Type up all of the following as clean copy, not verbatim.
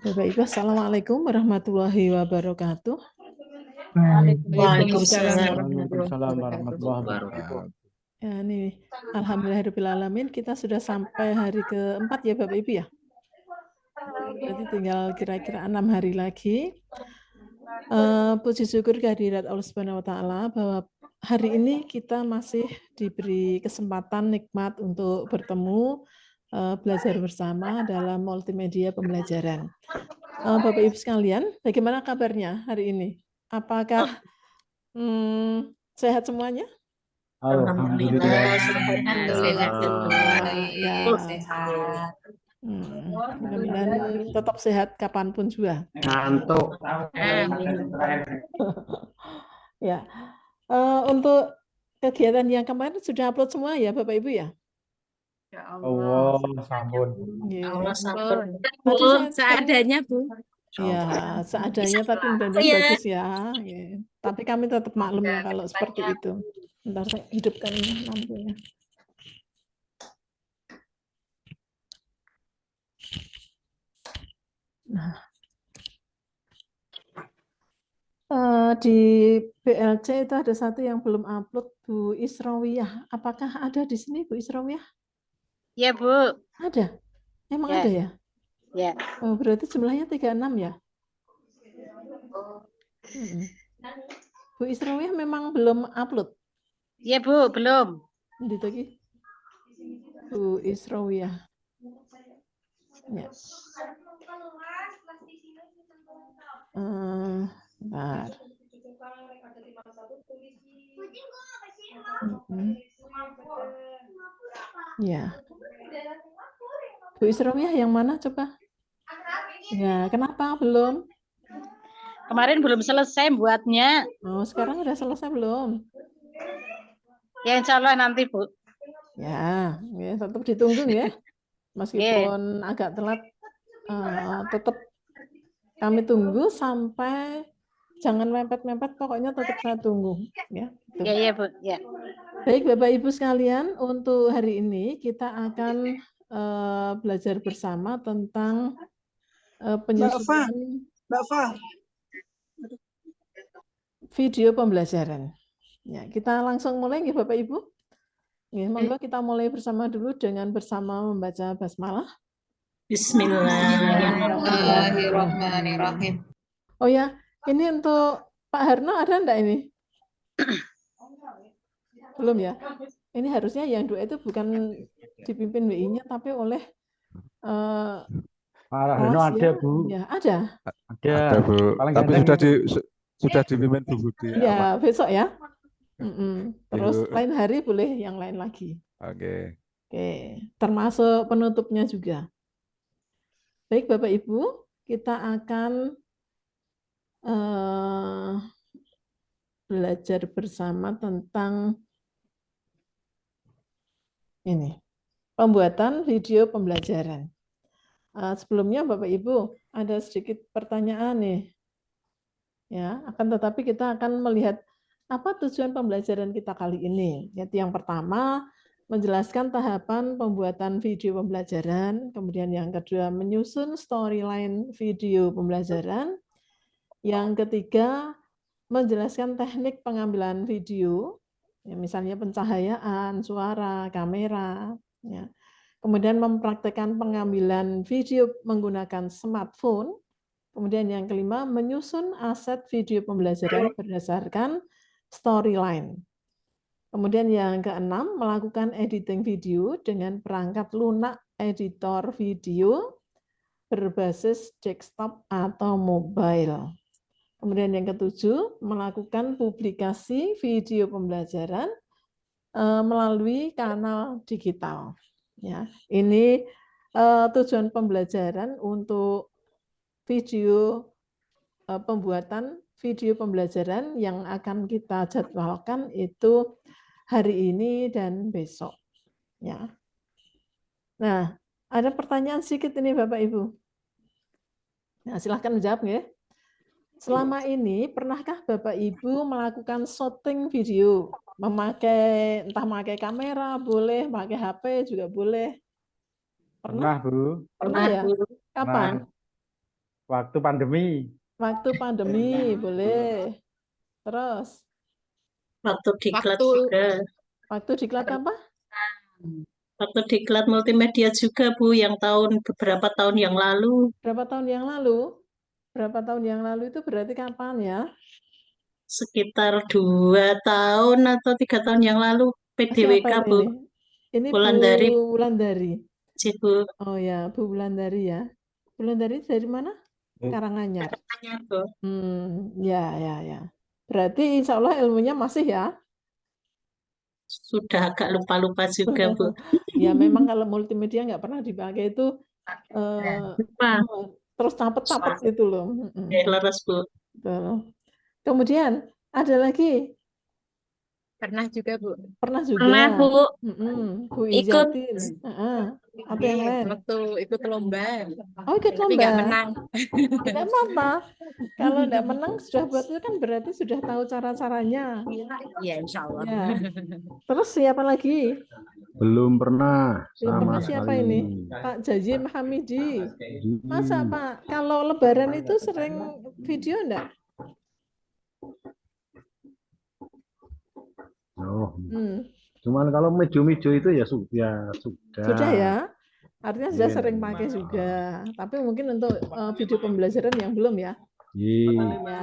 Bapak Ibu, Assalamualaikum warahmatullahi wabarakatuh. Waalaikumsalam warahmatullahi wabarakatuh. Ya, ini alhamdulillahirrahmanirrahim, kita sudah sampai hari keempat ya Bapak Ibu ya. Berarti tinggal kira-kira 6 hari lagi. Puji syukur kehadirat Allah Subhanahu wa taala bahwa hari ini kita masih diberi kesempatan nikmat untuk bertemu, belajar bersama dalam multimedia pembelajaran. Bapak Ibu sekalian, bagaimana kabarnya hari ini? Apakah sehat semuanya? Alhamdulillah, Sehat semua. Ya. sehat. Mudah-mudahan tetap sehat kapanpun juga. Ngantuk. Ya. Untuk kegiatan yang kemarin sudah upload semua ya Bapak Ibu ya? Ya Allah. Sampun. Allah sampun. Tadi saya Seadanya, Bu. Ya, seadanya tapi mudah-mudahan bagus ya. Ya. Tapi kami tetap maklum ya kalau seperti itu. Bentar saya hidupkan ini lampunya. Nah, di BLC itu ada satu yang belum upload, Bu Israwiyah. Apakah ada di sini Bu Israwiyah? Ya, Bu. Ada? Emang Ya. ada ya? Ya. Oh, berarti jumlahnya 36 ya? Bu Israwiyah memang belum upload? Ya, Bu, belum. Di tadi Bu Israwiyah. Ya. Bentar. Ya. Bu Israwiyah yang mana coba? Ya, kenapa belum? Kemarin belum selesai buatnya. Oh, sekarang udah selesai belum? Ya, insya Allah nanti, Bu. Ya, ya tetap ditunggu ya. Meskipun agak telat, tetap kami tunggu sampai jangan mepet-mepet, pokoknya tetap saya tunggu. Ya, gitu. Ya, Bu. Ya. Baik, Bapak Ibu sekalian, untuk hari ini kita akan belajar bersama tentang penyusunan video pembelajaran. Ya, kita langsung mulai ya Bapak Ibu. Ya, monggo kita mulai bersama dulu dengan bersama membaca basmalah. Bismillahirrahmanirrahim. Oh ya, ini untuk Pak Harno ada enggak ini? Belum ya? Ini harusnya yang dua itu bukan dipimpin WI-nya tapi oleh Pak Harno ada, Bu. Ya, ada. Ada, Bu. Tapi sudah dipimpin Bu Budi. Ya, besok ya. Terus lain hari boleh yang lain lagi. Oke. Oke, termasuk penutupnya juga. Baik Bapak Ibu, kita akan belajar bersama tentang ini, pembuatan video pembelajaran. Sebelumnya Bapak Ibu, ada sedikit pertanyaan nih. Ya, akan tetapi kita akan melihat apa tujuan pembelajaran kita kali ini. Yaitu yang pertama, menjelaskan tahapan pembuatan video pembelajaran, kemudian yang kedua menyusun storyline video pembelajaran, yang ketiga menjelaskan teknik pengambilan video, ya, misalnya pencahayaan, suara, kamera, ya. Kemudian mempraktekkan pengambilan video menggunakan smartphone. Kemudian yang kelima, menyusun aset video pembelajaran berdasarkan storyline. Kemudian yang keenam, melakukan editing video dengan perangkat lunak editor video berbasis desktop atau mobile. Kemudian yang ketujuh, melakukan publikasi video pembelajaran melalui kanal digital. Ya, ini tujuan pembelajaran untuk video pembuatan video pembelajaran yang akan kita jadwalkan itu hari ini dan besok. Ya. Nah, ada pertanyaan sedikit ini Bapak Ibu. Nah, silahkan menjawab ya. Selama ini pernahkah Bapak Ibu melakukan syuting video, entah memakai kamera boleh, pakai HP juga boleh. Pernah, Bu. Pernah ya? Bu. Kapan? Waktu pandemi. Waktu pandemi, boleh. Terus, Waktu diklat Waktu- juga. waktu diklat apa? Waktu diklat multimedia juga, Bu, yang beberapa tahun yang lalu. Berapa tahun yang lalu? Berapa tahun yang lalu itu berarti kapan ya? Sekitar 2 tahun atau 3 tahun yang lalu. PDWK, Siapa Bu. ini? Ini Wulandari. Bu Wulandari. Bu. Oh ya, Bu Wulandari ya. Wulandari dari mana? Eh. Karanganyar. Tanya, Bu. Ya. Berarti insya Allah ilmunya masih ya? Sudah agak lupa-lupa juga, Bu. Ya memang kalau multimedia nggak pernah dipakai itu Lupa. terus capet-capet gitu loh. Leres, Bu. Betul. Kemudian ada lagi, Pernah juga, Bu. pernah juga. Pernah, Bu. Bu Ikut. Izatin. Apa yang lain? Waktu ikut lomba. Oh, ikut Tapi nggak lomba. menang. Tidak apa-apa. Kalau tidak menang sudah buat itu kan berarti sudah tahu cara-caranya. Iya, insya Allah. Ya. Terus siapa lagi? Belum pernah Belum sama pernah siapa sekali. ini? Pak Jazim Hamidi. Masa Pak, kalau Lebaran itu sering video enggak? Oh, Hmm. cuman kalau mejo-mejo itu ya sudah. Sudah ya? Artinya sudah Iya. sering pakai juga. Tapi mungkin untuk video pembelajaran yang belum ya. Iya. Ya.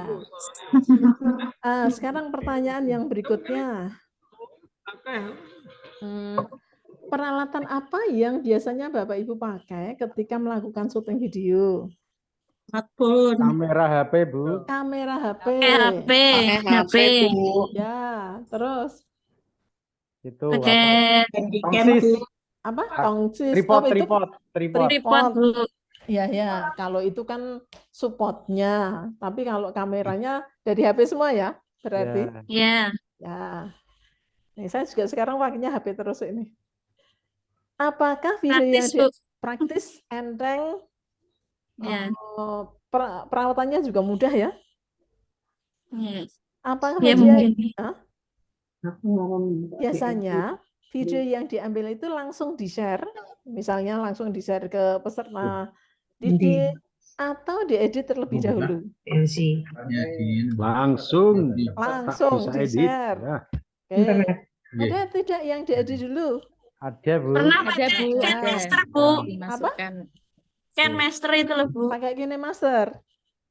Sekarang pertanyaan yang berikutnya. Peralatan apa yang biasanya Bapak Ibu pakai ketika melakukan syuting video? Smartphone. Kamera HP, Bu. Kamera HP. HP. Ya, terus Itu Pakai tongsis. apa? Tongsis. Tripod, Oh, itu tripod. tripod, Bu. Ya. Kalau itu kan supportnya. Tapi kalau kameranya dari HP semua ya, berarti. Ya. Ya. Ya. Nih, saya juga sekarang pakainya HP terus ini. Apakah video yang Praktis, Bu. praktis, enteng, Ya. perawatannya juga mudah ya? Apakah Ya, media mungkin. biasanya video yang diambil itu langsung di-share, misalnya langsung di-share ke peserta didik atau diedit terlebih dahulu? Langsung Langsung tak bisa edit. di-share. Ya. Oke. Ada tidak yang diedit dulu? Ada, Bu. Pernah Ada, pakai Bu. Ken Ada. Master, Bu. Dimasukkan. Ken Master itu loh, Bu. Pakai KineMaster?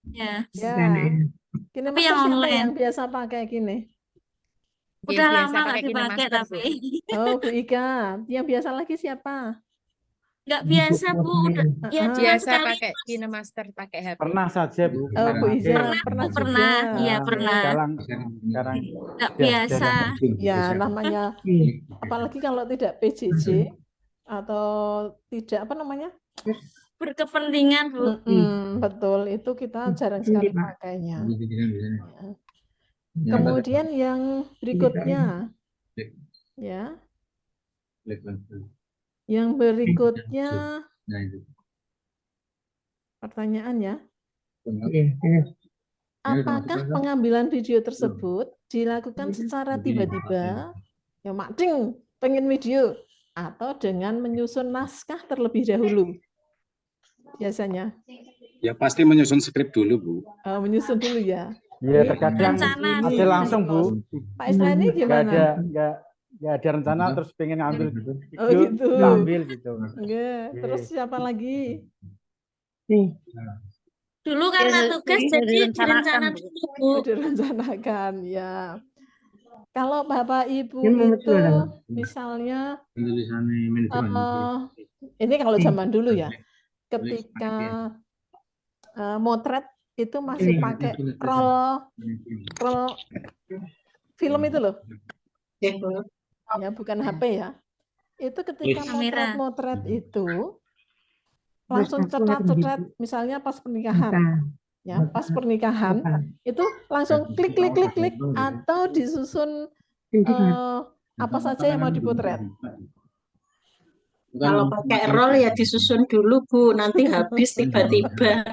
Ya. Ya. KineMaster yang siapa online. yang biasa pakai gini? Udah Yang biasa lama nggak pakai dipakai KineMaster, Bu. tapi Oh, Bu Ika. Yang biasa lagi siapa? nggak biasa, Bu. Ya cuma Biasa sekali. pakai KineMaster, pakai HP. Pernah saja, Bu. Oh, Bu Iza. Pernah, Pernah juga. pernah. Iya, Oke. pernah. Sekarang Nggak ya, biasa. Ya, namanya apalagi kalau tidak PJJ atau tidak apa namanya? Berkepentingan, Bu. Betul, itu kita jarang sekali pakainya. Ya. Kemudian yang berikutnya, ya, yang berikutnya pertanyaan ya, apakah pengambilan video tersebut dilakukan secara tiba-tiba, ya makding pengen video, atau dengan menyusun naskah terlebih dahulu? Biasanya Ya pasti menyusun skrip dulu, Bu. menyusun dulu ya. ya terkadang Rencana ada sih. langsung, Bu. Pak Islani Nggak gimana? ada rencana terus pengen ngambil Oh, video, gitu. kita ambil gitu. Enggak. Terus siapa lagi? Dulu karena tugas jadi direncana dulu, Bu. Direncanakan ya. Kalau Bapak Ibu itu misalnya ini kalau zaman dulu ya, ketika motret itu masih pakai roll film itu loh, ya bukan HP ya. Itu ketika Kamera. motret itu langsung cetat-cetat, misalnya pas pernikahan, ya pas pernikahan itu langsung klik atau disusun apa saja yang mau dipotret. Kalau pakai roll ya disusun dulu, Bu. Nanti habis tiba-tiba.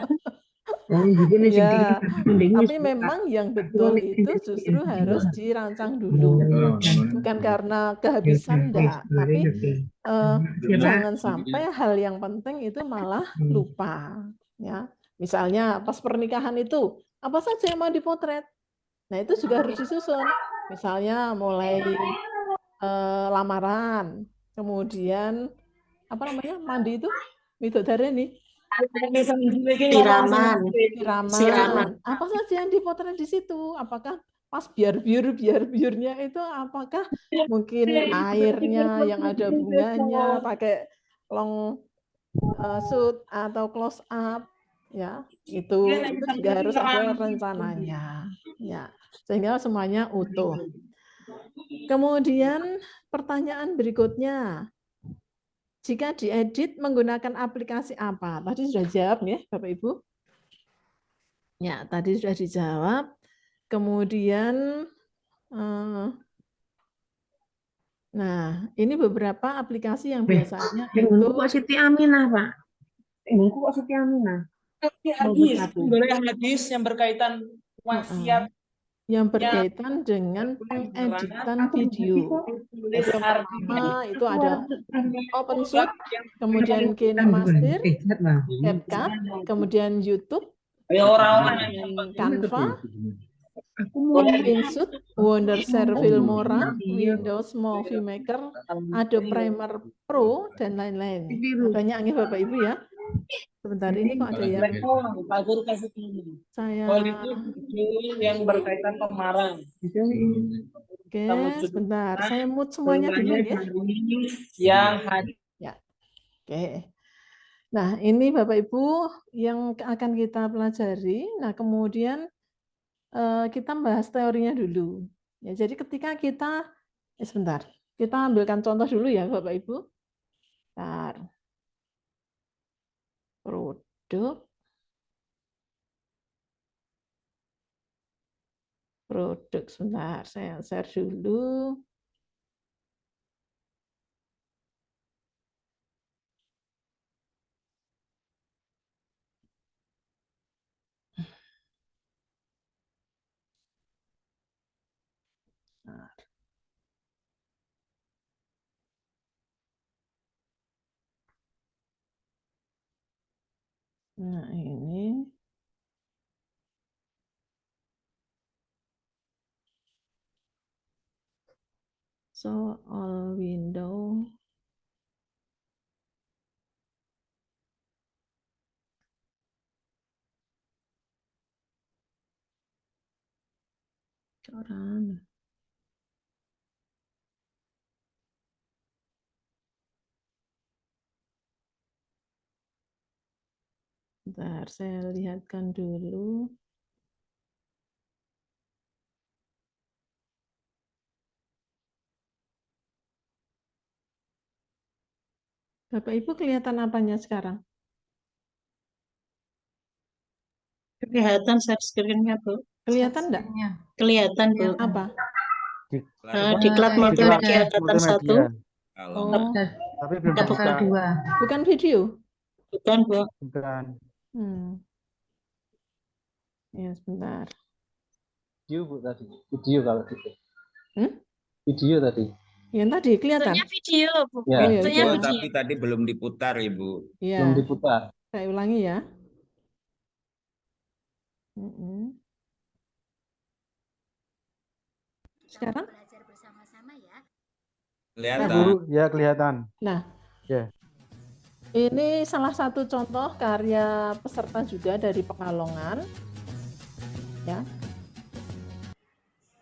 Ya, tapi memang yang betul itu justru harus dirancang dulu. Bukan karena kehabisan, enggak. Tapi jangan sampai hal yang penting itu malah lupa. Ya, misalnya pas pernikahan itu, apa saja yang mau dipotret? Nah, itu juga harus disusun. Misalnya mulai lamaran, kemudian apa namanya mandi itu Midodareni Siraman. siraman. Apa saja yang dipotret di situ? Apakah pas biarnya itu apakah mungkin airnya yang ada bunganya pakai long shoot atau close up ya itu juga harus ada rencananya ya sehingga semuanya utuh. Kemudian pertanyaan berikutnya, jika diedit menggunakan aplikasi apa? Tadi sudah jawab ya Bapak Ibu. Ya, tadi sudah dijawab. Kemudian, nah ini beberapa aplikasi yang biasanya itu. Kok Siti Aminah, Pak? Kok Siti Aminah? Hadis yang berkaitan wasiat. Yang berkaitan dengan pengeditan video. Yang pertama itu ada OpenShoot, kemudian KineMaster, CapCut, kemudian YouTube, kemudian Canva, InShoot, Wondershare Filmora, Windows Movie Maker, Adobe Premiere Pro, dan lain-lain. Banyak nih Bapak Ibu ya. Sebentar ini kok ada yang saya yang berkaitan pemarang. Oke, sebentar. Saya mute semuanya dulu ya. Yang hadir. Ya. Oke. Nah, ini Bapak Ibu yang akan kita pelajari. Nah, kemudian kita bahas teorinya dulu. Ya, jadi ketika kita sebentar. Kita ambilkan contoh dulu ya, Bapak Ibu. Bentar. Produk sebentar, saya share dulu. Nah, ini so all window coran. Bentar, saya lihatkan dulu. Bapak Ibu kelihatan apanya sekarang? Kelihatan share screen-nya, Bu. Kelihatan enggak? Kelihatan, Bu. Apa? Diklat multimedia angkatan 1. Oh, Tapi belum dibuka. bukan video? Bukan, Bu. Bukan. Ya, sebentar. Video Bu tadi. Video kalau gitu. Video tadi. Yang tadi kelihatan? Tentunya video, Bu. Ya. Oh, ya, Tentunya iya. video. Tapi tadi belum diputar, Ibu. Iya. Belum diputar. Saya ulangi ya. Sekarang? Kelihatan. Bu, ya kelihatan. Nah, Ya. ini salah satu contoh karya peserta juga dari Pekalongan. Ya.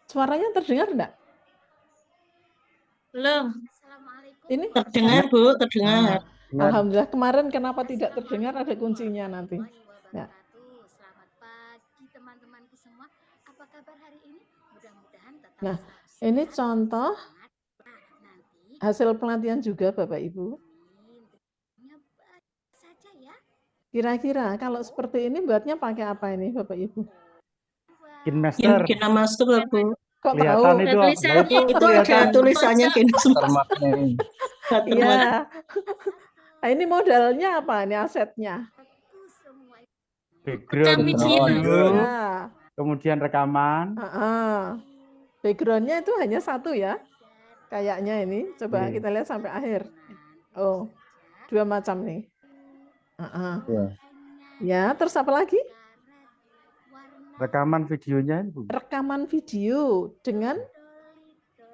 Suaranya terdengar enggak? Belum. Ini Terdengar, Bu, terdengar. Alhamdulillah. Kemarin kenapa tidak terdengar ada kuncinya nanti. Ya. Nah, ini contoh hasil pelatihan juga Bapak Ibu. Kira-kira kalau seperti ini buatnya pakai apa ini Bapak Ibu? KineMaster. KineMaster, Bu. Kok tahu? Kelihatan itu. Itu ada tulisannya Termaknya ini. Iya. Nah, ini modalnya apa? Ini asetnya. background video. video, Ya. kemudian rekaman. Backgroundnya itu hanya satu ya. Kayaknya ini. Coba Iya. kita lihat sampai akhir. Oh, 2 macam nih. Ya. Ya, terus apa lagi? Rekaman videonya Bu. Rekaman video dengan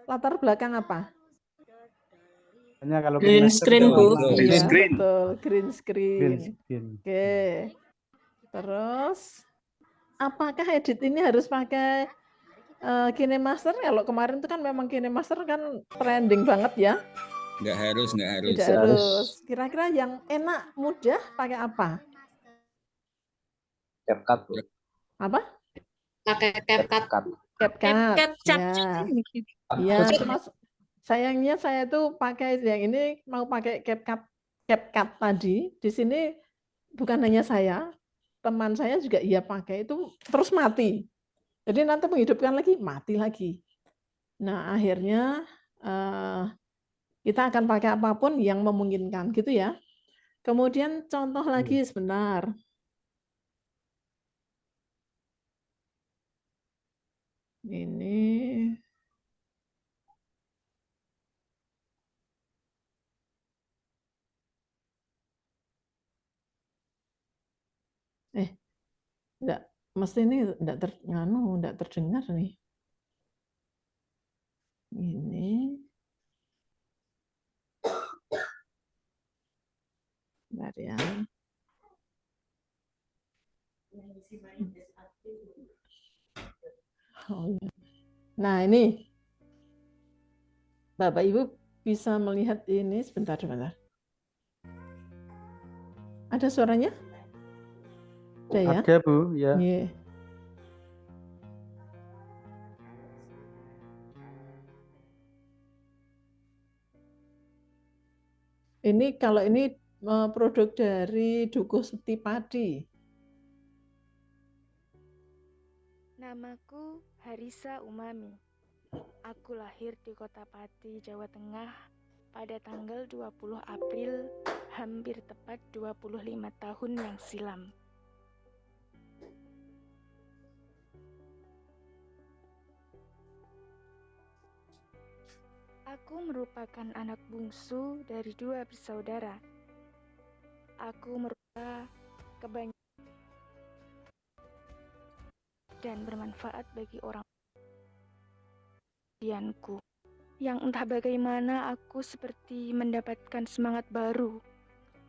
latar belakang apa? Hanya kalau Green Kinemaster screen, itu Bu. warna Green Iya, screen. betul, green green screen. screen. Oke. Terus apakah edit ini harus pakai KineMaster? Kalau kemarin itu kan memang KineMaster kan trending banget ya. Nggak harus. Tidak harus. Kira-kira yang enak, mudah pakai apa? CapCut, Bu. Apa? Pakai CapCut. CapCut. Cap. Ya, cuma sayangnya saya tuh pakai yang ini mau pakai CapCut tadi. Di sini bukan hanya saya, teman saya juga iya pakai itu terus mati. Jadi nanti menghidupkan lagi, mati lagi. Nah, akhirnya kita akan pakai apapun yang memungkinkan gitu ya. Kemudian contoh lagi sebentar. Ini enggak, mesti ini enggak terdengar nih. Ini. Bentar ya. Oh, iya. Nah, ini Bapak Ibu bisa melihat ini sebentar. Ada suaranya? Ada ya? Ada Bu, ya. Iya. Ini kalau ini produk dari Dukuh Seti Padi. Namaku Harisa Umami. Aku lahir di Kota Pati, Jawa Tengah pada tanggal 20 April, hampir tepat 25 tahun yang silam. Aku merupakan anak bungsu dari 2 bersaudara. Aku merupakan kebanyakan dan bermanfaat bagi orang dianku. Yang entah bagaimana aku seperti mendapatkan semangat baru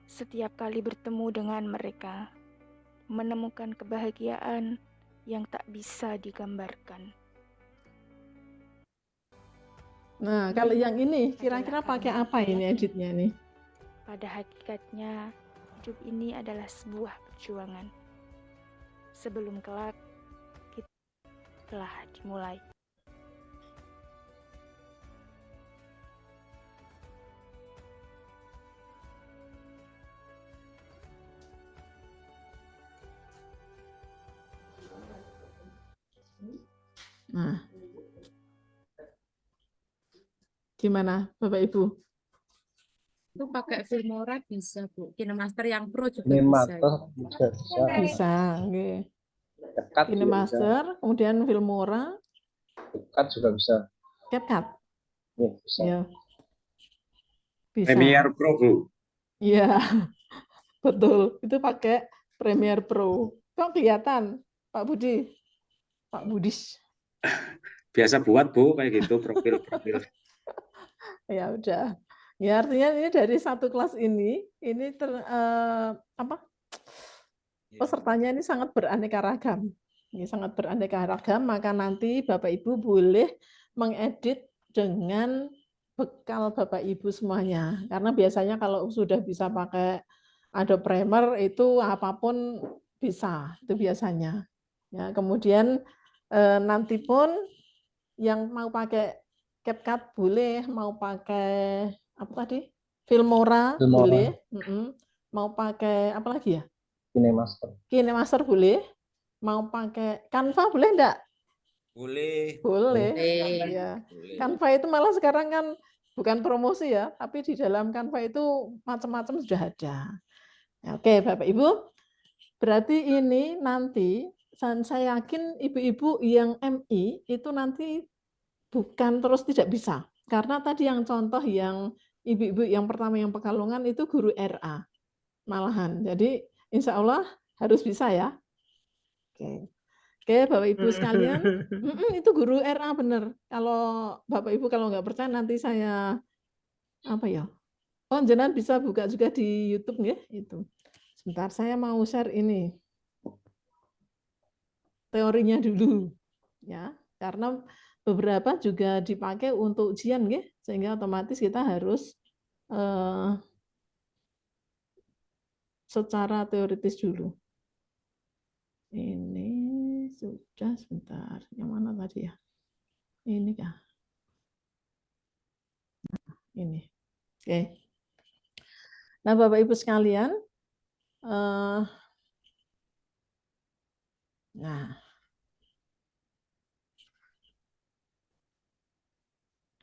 setiap kali bertemu dengan mereka, menemukan kebahagiaan yang tak bisa digambarkan. Nah, kalau yang ini kira-kira pakai apa ini editnya nih? Pada hakikatnya, hidup ini adalah sebuah perjuangan. Sebelum kelak, kita telah dimulai. Nah, gimana Bapak Ibu? Itu pakai Filmora bisa, Bu. KineMaster yang Pro juga KineMaster bisa. juga bisa. Bisa, oke. CapCut juga bisa. KineMaster, kemudian Filmora, CapCut juga bisa. CapCut. Ya, bisa. Ya. Bisa. Premiere Pro, Bu. Iya, betul. Itu pakai Premiere Pro. Kok kelihatan, Pak Budi? Pak Budis. Biasa buat, Bu, kayak gitu, profil-profil. Ya udah. Ya artinya ini dari satu kelas ini pesertanya ini sangat beraneka ragam. Ini sangat beraneka ragam, maka nanti Bapak Ibu boleh mengedit dengan bekal Bapak Ibu semuanya. Karena biasanya kalau sudah bisa pakai Adobe Premiere itu apapun bisa, itu biasanya. Ya, kemudian nanti pun yang mau pakai CapCut boleh, mau pakai apa tadi? Filmora boleh, mau pakai apa lagi ya? KineMaster. KineMaster boleh, mau pakai Canva boleh enggak? Boleh. Boleh. Boleh. Ya. Canva itu malah sekarang kan bukan promosi ya, tapi di dalam Canva itu macam-macam sudah ada. Ya, oke, Bapak Ibu. Berarti ini nanti saya yakin ibu-ibu yang MI itu nanti bukan terus tidak bisa. Karena tadi yang contoh yang ibu-ibu yang pertama yang Pekalongan itu guru RA malahan. Jadi insya Allah harus bisa ya. Oke. Oke, Bapak Ibu sekalian, itu guru RA bener. Kalau Bapak Ibu kalau nggak percaya nanti saya apa ya? Oh, jenengan bisa buka juga di YouTube nggih itu. Sebentar, saya mau share ini teorinya dulu ya. Karena beberapa juga dipakai untuk ujian nggih, sehingga otomatis kita harus secara teoritis dulu. Ini sudah sebentar. Yang mana tadi ya? Ini kah? Ini. Oke. Nah, Bapak Ibu sekalian, nah,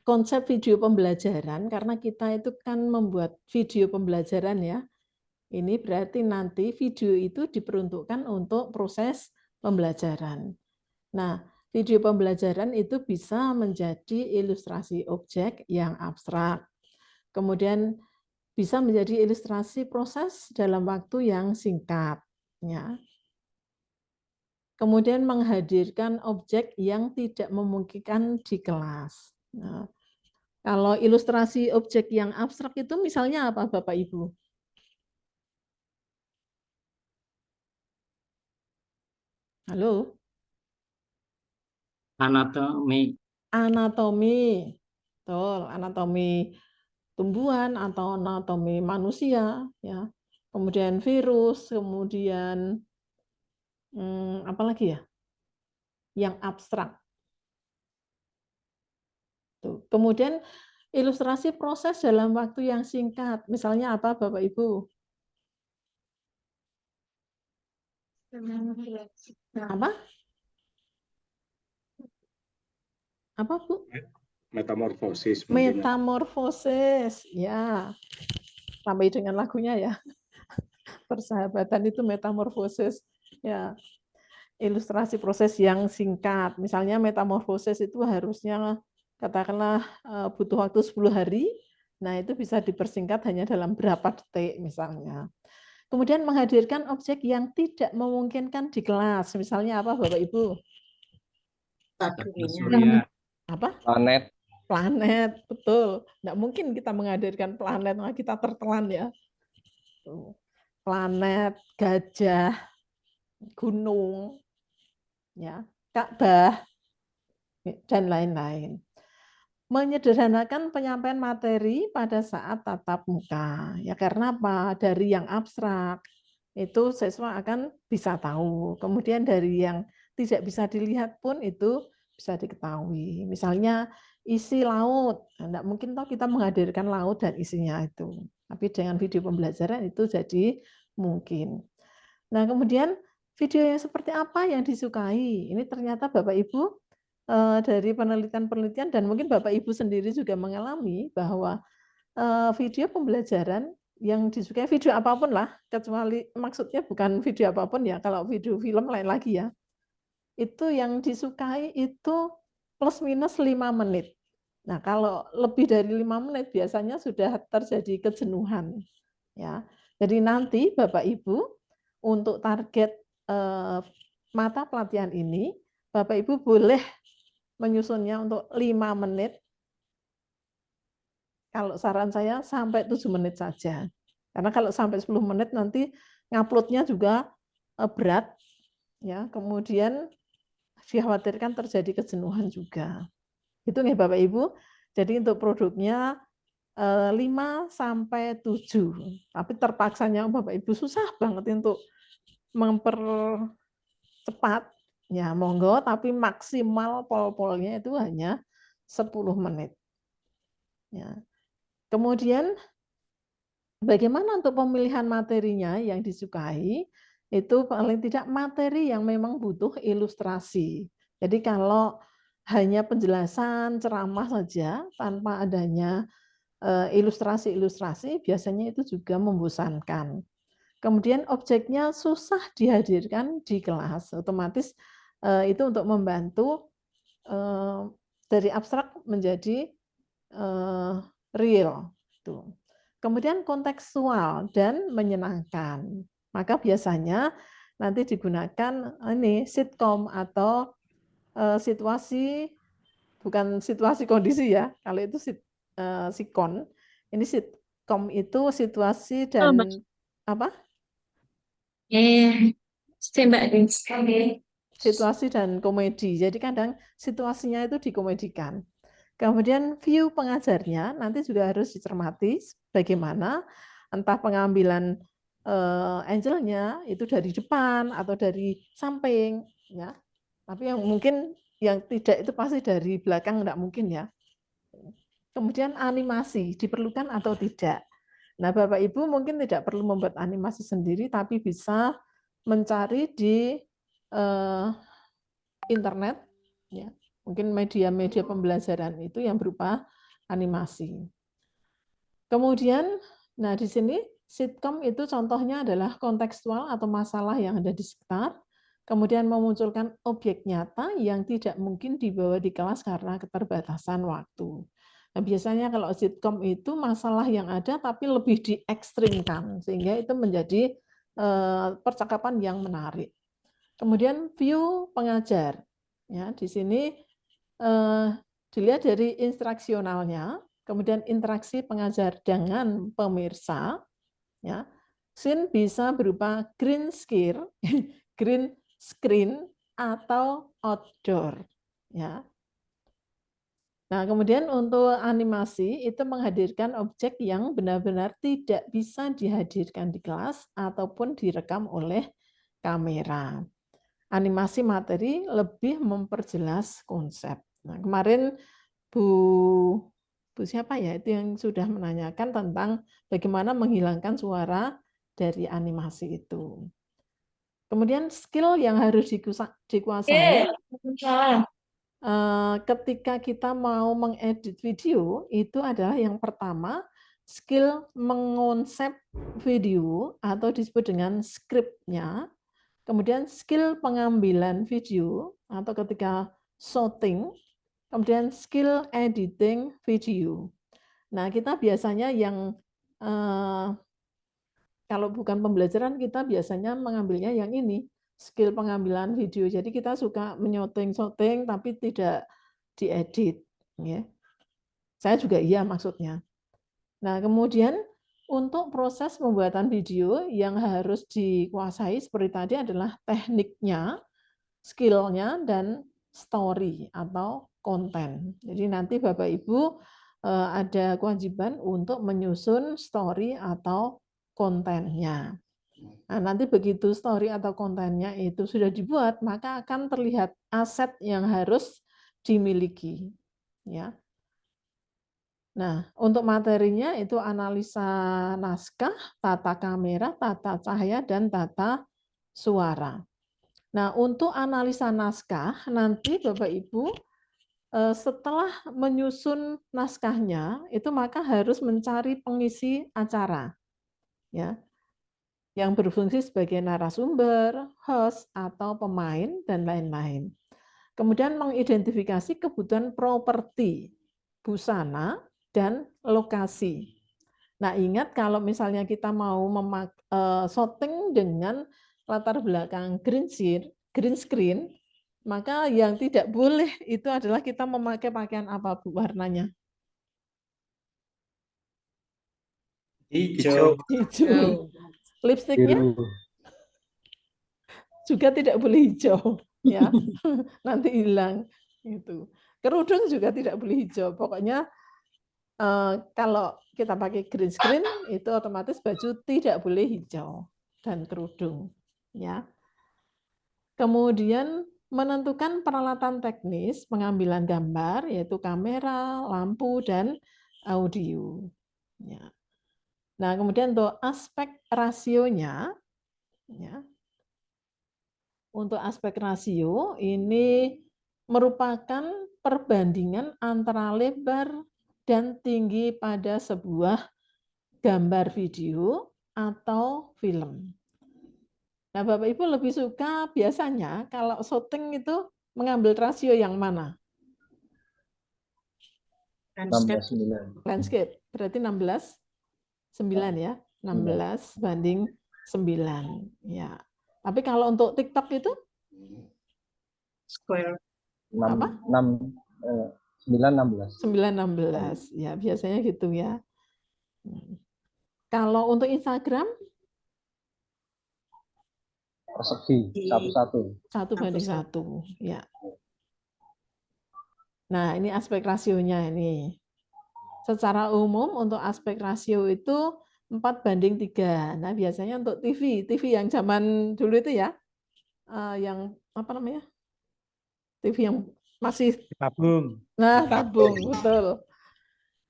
konsep video pembelajaran, karena kita itu kan membuat video pembelajaran ya, ini berarti nanti video itu diperuntukkan untuk proses pembelajaran. Nah, video pembelajaran itu bisa menjadi ilustrasi objek yang abstrak. Kemudian bisa menjadi ilustrasi proses dalam waktu yang singkat. Ya. Kemudian menghadirkan objek yang tidak memungkinkan di kelas. Nah, kalau ilustrasi objek yang abstrak itu misalnya apa Bapak Ibu? Halo? Anatomi. Anatomi. Betul, anatomi tumbuhan atau anatomi manusia ya. Kemudian virus, kemudian apa lagi ya? Yang abstrak. Tuh. Kemudian ilustrasi proses dalam waktu yang singkat. Misalnya apa Bapak Ibu? Apa? Apa Bu? Metamorfosis. Metamorfosis, ya. Sampai dengan lagunya ya. Persahabatan itu metamorfosis. Ya. Ilustrasi proses yang singkat. Misalnya metamorfosis itu harusnya katakanlah butuh waktu 10 hari. Nah, itu bisa dipersingkat hanya dalam berapa detik misalnya. Kemudian menghadirkan objek yang tidak memungkinkan di kelas. Misalnya apa Bapak Ibu? Surya. Apa? Planet. Planet, betul. Nggak mungkin kita menghadirkan planet, kita tertelan ya. Planet, gajah, gunung, ya, Ka'bah, dan lain-lain. Menyederhanakan penyampaian materi pada saat tatap muka. Ya karena apa? Dari yang abstrak itu siswa akan bisa tahu. Kemudian dari yang tidak bisa dilihat pun itu bisa diketahui. Misalnya isi laut, tidak mungkin toh kita menghadirkan laut dan isinya itu. Tapi dengan video pembelajaran itu jadi mungkin. Nah kemudian video yang seperti apa yang disukai? Ini ternyata Bapak Ibu dari penelitian-penelitian dan mungkin Bapak Ibu sendiri juga mengalami bahwa video pembelajaran yang disukai video apapun lah, kecuali maksudnya bukan video apapun ya, kalau video film lain lagi ya. Itu yang disukai itu plus minus 5 menit. Nah, kalau lebih dari 5 menit biasanya sudah terjadi kejenuhan. Ya. Jadi nanti Bapak Ibu untuk target mata pelatihan ini, Bapak Ibu boleh menyusunnya untuk 5 menit. Kalau saran saya sampai 7 menit saja. Karena kalau sampai 10 menit nanti nguploadnya juga berat. Ya, kemudian dikhawatirkan terjadi kejenuhan juga. Itu nih Bapak Ibu. Jadi untuk produknya 5 sampai 7. Tapi terpaksanya Bapak Ibu susah banget untuk mempercepat. Ya, monggo tapi maksimal pol-polnya itu hanya 10 menit. Ya. Kemudian bagaimana untuk pemilihan materinya yang disukai? Itu paling tidak materi yang memang butuh ilustrasi. Jadi kalau hanya penjelasan ceramah saja tanpa adanya ilustrasi-ilustrasi biasanya itu juga membosankan. Kemudian objeknya susah dihadirkan di kelas, otomatis itu untuk membantu dari abstrak menjadi real. Tuh. Kemudian kontekstual dan menyenangkan. Maka biasanya nanti digunakan ini sitkom atau situasi, bukan situasi kondisi ya. Kalau itu sikon, ini sitkom itu situasi dan apa? Situasi dan komedi. Jadi kadang situasinya itu dikomedikan. Kemudian view pengajarnya nanti juga harus dicermati bagaimana entah pengambilan angle-nya itu dari depan atau dari samping ya. Tapi yang mungkin yang tidak itu pasti dari belakang, enggak mungkin ya. Kemudian animasi diperlukan atau tidak. Nah, Bapak Ibu mungkin tidak perlu membuat animasi sendiri, tapi bisa mencari di internet, ya, mungkin media-media pembelajaran itu yang berupa animasi. Kemudian, nah di sini sitkom itu contohnya adalah kontekstual atau masalah yang ada di sekitar, kemudian memunculkan objek nyata yang tidak mungkin dibawa di kelas karena keterbatasan waktu. Nah, biasanya kalau sitkom itu masalah yang ada tapi lebih diekstrimkan sehingga itu menjadi percakapan yang menarik. Kemudian view pengajar, ya di sini dilihat dari instruksionalnya, kemudian interaksi pengajar dengan pemirsa, ya scene bisa berupa green screen atau outdoor, ya. Nah, kemudian untuk animasi itu menghadirkan objek yang benar-benar tidak bisa dihadirkan di kelas ataupun direkam oleh kamera. Animasi materi lebih memperjelas konsep. Nah, kemarin Bu siapa ya itu yang sudah menanyakan tentang bagaimana menghilangkan suara dari animasi itu. Kemudian skill yang harus dikuasai ketika kita mau mengedit video itu adalah yang pertama skill mengonsep video atau disebut dengan script-nya, kemudian skill pengambilan video atau ketika shooting, kemudian skill editing video. Nah, kita biasanya yang kalau bukan pembelajaran kita biasanya mengambilnya yang ini, skill pengambilan video. Jadi kita suka menyoteng-soteng tapi tidak diedit, ya. Saya juga iya maksudnya. Nah, kemudian untuk proses pembuatan video yang harus dikuasai seperti tadi adalah tekniknya, skill-nya dan story atau konten. Jadi nanti Bapak Ibu ada kewajiban untuk menyusun story atau kontennya. Nah, nanti begitu story atau kontennya itu sudah dibuat, maka akan terlihat aset yang harus dimiliki. Ya. Nah, untuk materinya itu analisa naskah, tata kamera, tata cahaya, dan tata suara. Nah, untuk analisa naskah, nanti Bapak Ibu setelah menyusun naskahnya, itu maka harus mencari pengisi acara. Ya, yang berfungsi sebagai narasumber, host, atau pemain, dan lain-lain. Kemudian mengidentifikasi kebutuhan properti, busana, dan lokasi. Nah, ingat kalau misalnya kita mau shooting dengan latar belakang green screen, maka yang tidak boleh itu adalah kita memakai pakaian apa Bu warnanya? Hijau. Hijau. Lipstiknya juga tidak boleh hijau, ya. Nanti hilang itu. Kerudung juga tidak boleh hijau. Pokoknya kalau kita pakai green screen itu otomatis baju tidak boleh hijau dan kerudung, ya. Kemudian menentukan peralatan teknis pengambilan gambar yaitu kamera, lampu, dan audio. Ya. Nah, kemudian untuk aspek rasionya, ya, untuk aspek rasio ini merupakan perbandingan antara lebar dan tinggi pada sebuah gambar video atau film. Nah, Bapak Ibu lebih suka biasanya kalau syuting itu mengambil rasio yang mana? 16:9. Landscape. Berarti 16:9 ya. 16:9. Ya. Tapi kalau untuk TikTok itu Square. 9:16. 9:16. Ya, biasanya gitu ya. Kalau untuk Instagram Persegi 1:1. 1:1. Ya. Nah, ini aspek rasionya ini. Secara umum untuk aspek rasio itu 4:3. Nah, biasanya untuk TV yang zaman dulu itu ya, yang apa namanya? TV yang masih Tabung. Nah, tabung, betul.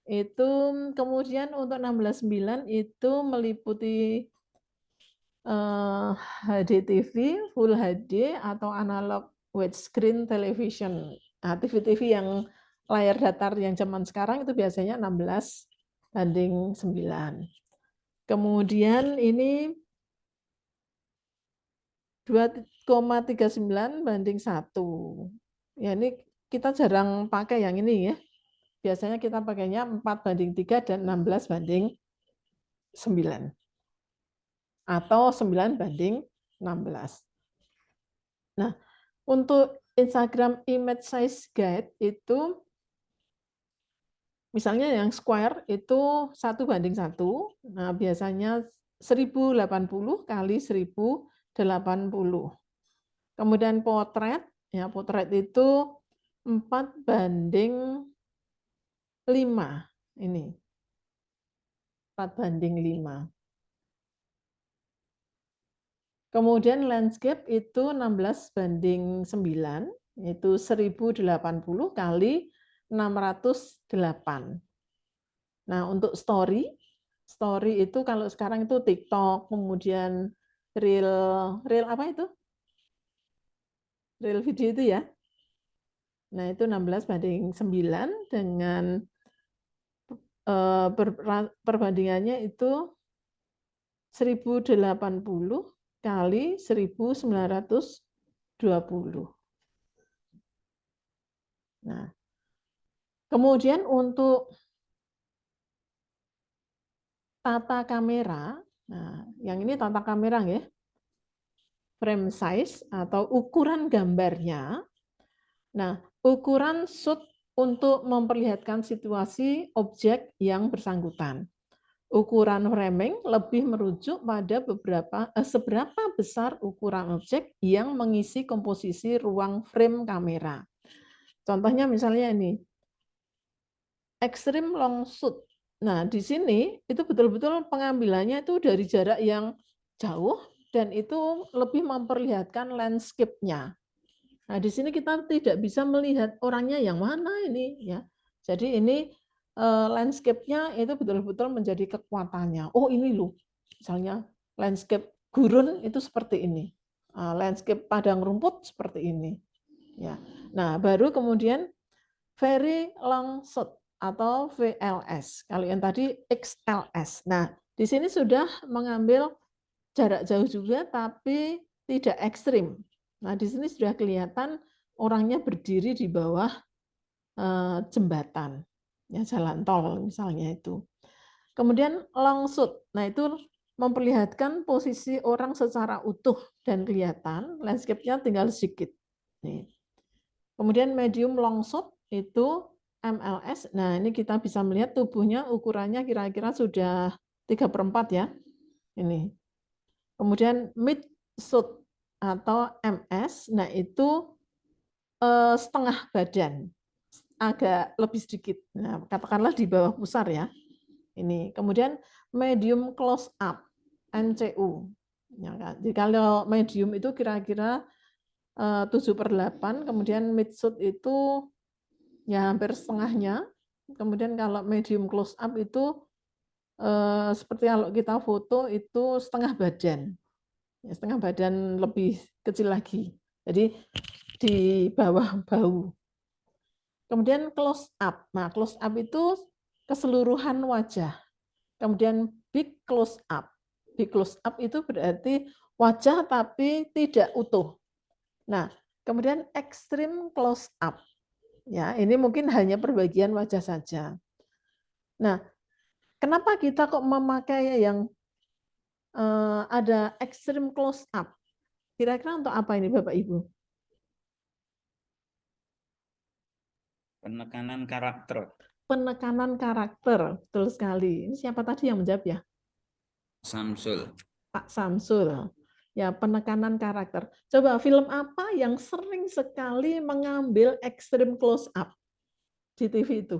Itu kemudian untuk 16:9 itu meliputi HDTV, Full HD atau analog widescreen television. Nah, TV yang layar datar yang zaman sekarang itu biasanya 16:9. Kemudian ini 2,39:1. Ya, ini kita jarang pakai yang ini ya. Biasanya kita pakainya 4:3 dan 16:9. Atau 9:16. Nah, untuk Instagram Image Size Guide itu misalnya yang square itu 1:1. Nah, biasanya 1080 kali 1080. Kemudian potret, ya potret itu 4:5. Ini 4:5. Kemudian landscape itu 16:9, yaitu 1080 kali 608. Nah, untuk story itu kalau sekarang itu TikTok, kemudian reel apa itu? Reel video itu ya. Nah, itu 16:9 dengan perbandingannya itu 1080 kali 1920. Nah, kemudian untuk tata kamera, nah yang ini tata kamera ya, frame size atau ukuran gambarnya. Nah, ukuran shoot untuk memperlihatkan situasi objek yang bersangkutan. Ukuran framing lebih merujuk pada seberapa besar ukuran objek yang mengisi komposisi ruang frame kamera. Contohnya misalnya ini, extreme long shoot. Nah, di sini itu betul-betul pengambilannya itu dari jarak yang jauh dan itu lebih memperlihatkan landscape-nya. Nah, di sini kita tidak bisa melihat orangnya yang mana ini ya. Jadi ini landscape-nya itu betul-betul menjadi kekuatannya. Oh, ini loh. Misalnya landscape gurun itu seperti ini. Landscape padang rumput seperti ini. Ya. Nah, baru kemudian very long shot atau VLS. Kalau yang tadi XLS. Nah, di sini sudah mengambil jarak jauh juga tapi tidak ekstrim. Nah, di sini sudah kelihatan orangnya berdiri di bawah jembatan, ya jalan tol misalnya itu. Kemudian long shoot. Nah, itu memperlihatkan posisi orang secara utuh dan kelihatan, landscape-nya tinggal sedikit. Nih. Kemudian medium long shot itu MLS. Nah, ini kita bisa melihat tubuhnya ukurannya kira-kira sudah 3/4 ya. Ini. Kemudian mid shot atau MS, nah itu setengah badan, agak lebih sedikit. Nah, katakanlah di bawah pusar ya. Ini. Kemudian medium close up, MCU. Ya kan? Jadi kalau medium itu kira-kira 7/8, kemudian mid shot itu ya hampir setengahnya. Kemudian kalau medium close up itu seperti kalau kita foto itu setengah badan. Ya, setengah badan lebih kecil lagi. Jadi di bawah bahu. Kemudian close up. Nah, close up itu keseluruhan wajah. Kemudian big close up. Di close up itu berarti wajah tapi tidak utuh. Nah, kemudian extreme close up. Ya, ini mungkin hanya perbagian wajah saja. Nah, kenapa kita kok memakai yang ada extreme close up? Kira-kira untuk apa ini Bapak Ibu? Penekanan karakter. Penekanan karakter, betul sekali. Ini siapa tadi yang menjawab ya? Samsul. Pak Samsul. Ya, penekanan karakter. Coba film apa yang sering sekali mengambil extreme close up di TV itu?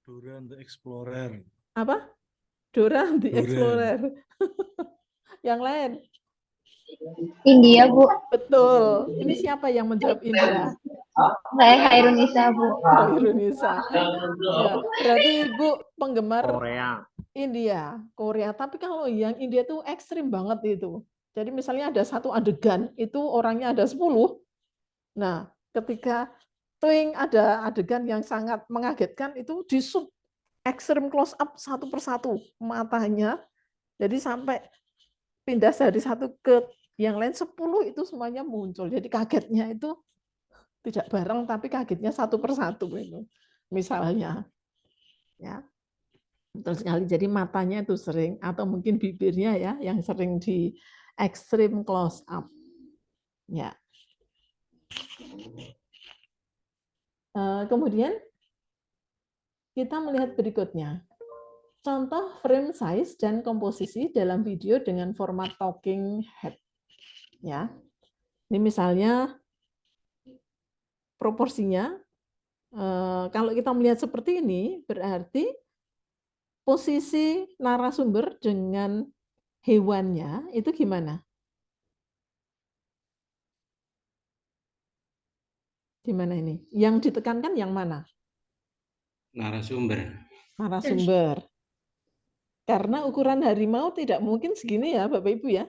Dora the Explorer. Apa? Dora the Dora. Explorer. Yang lain? India, Bu. Betul. Ini siapa yang menjawab India? Saya Hairunisa, Bu. Hairunisa. Ya, berarti Ibu penggemar Korea. India, Korea. Tapi kalau yang India tuh ekstrim banget itu. Jadi misalnya ada satu adegan, itu orangnya ada 10. Nah, ketika twing ada adegan yang sangat mengagetkan, itu di shoot extreme close up satu persatu matanya. Jadi sampai pindah dari satu ke yang lain 10 itu semuanya muncul. Jadi kagetnya itu tidak bareng, tapi kagetnya satu persatu itu. Misalnya, ya. Betul sekali. Jadi matanya itu sering, atau mungkin bibirnya ya, yang sering di extreme close up. Ya. Kemudian kita melihat berikutnya. Contoh frame size dan komposisi dalam video dengan format talking head. Ya. Ini misalnya proporsinya. Kalau kita melihat seperti ini, berarti posisi narasumber dengan hewannya itu gimana? Gimana ini? Yang ditekankan yang mana? Narasumber. Narasumber. Karena ukuran harimau tidak mungkin segini ya, Bapak Ibu ya.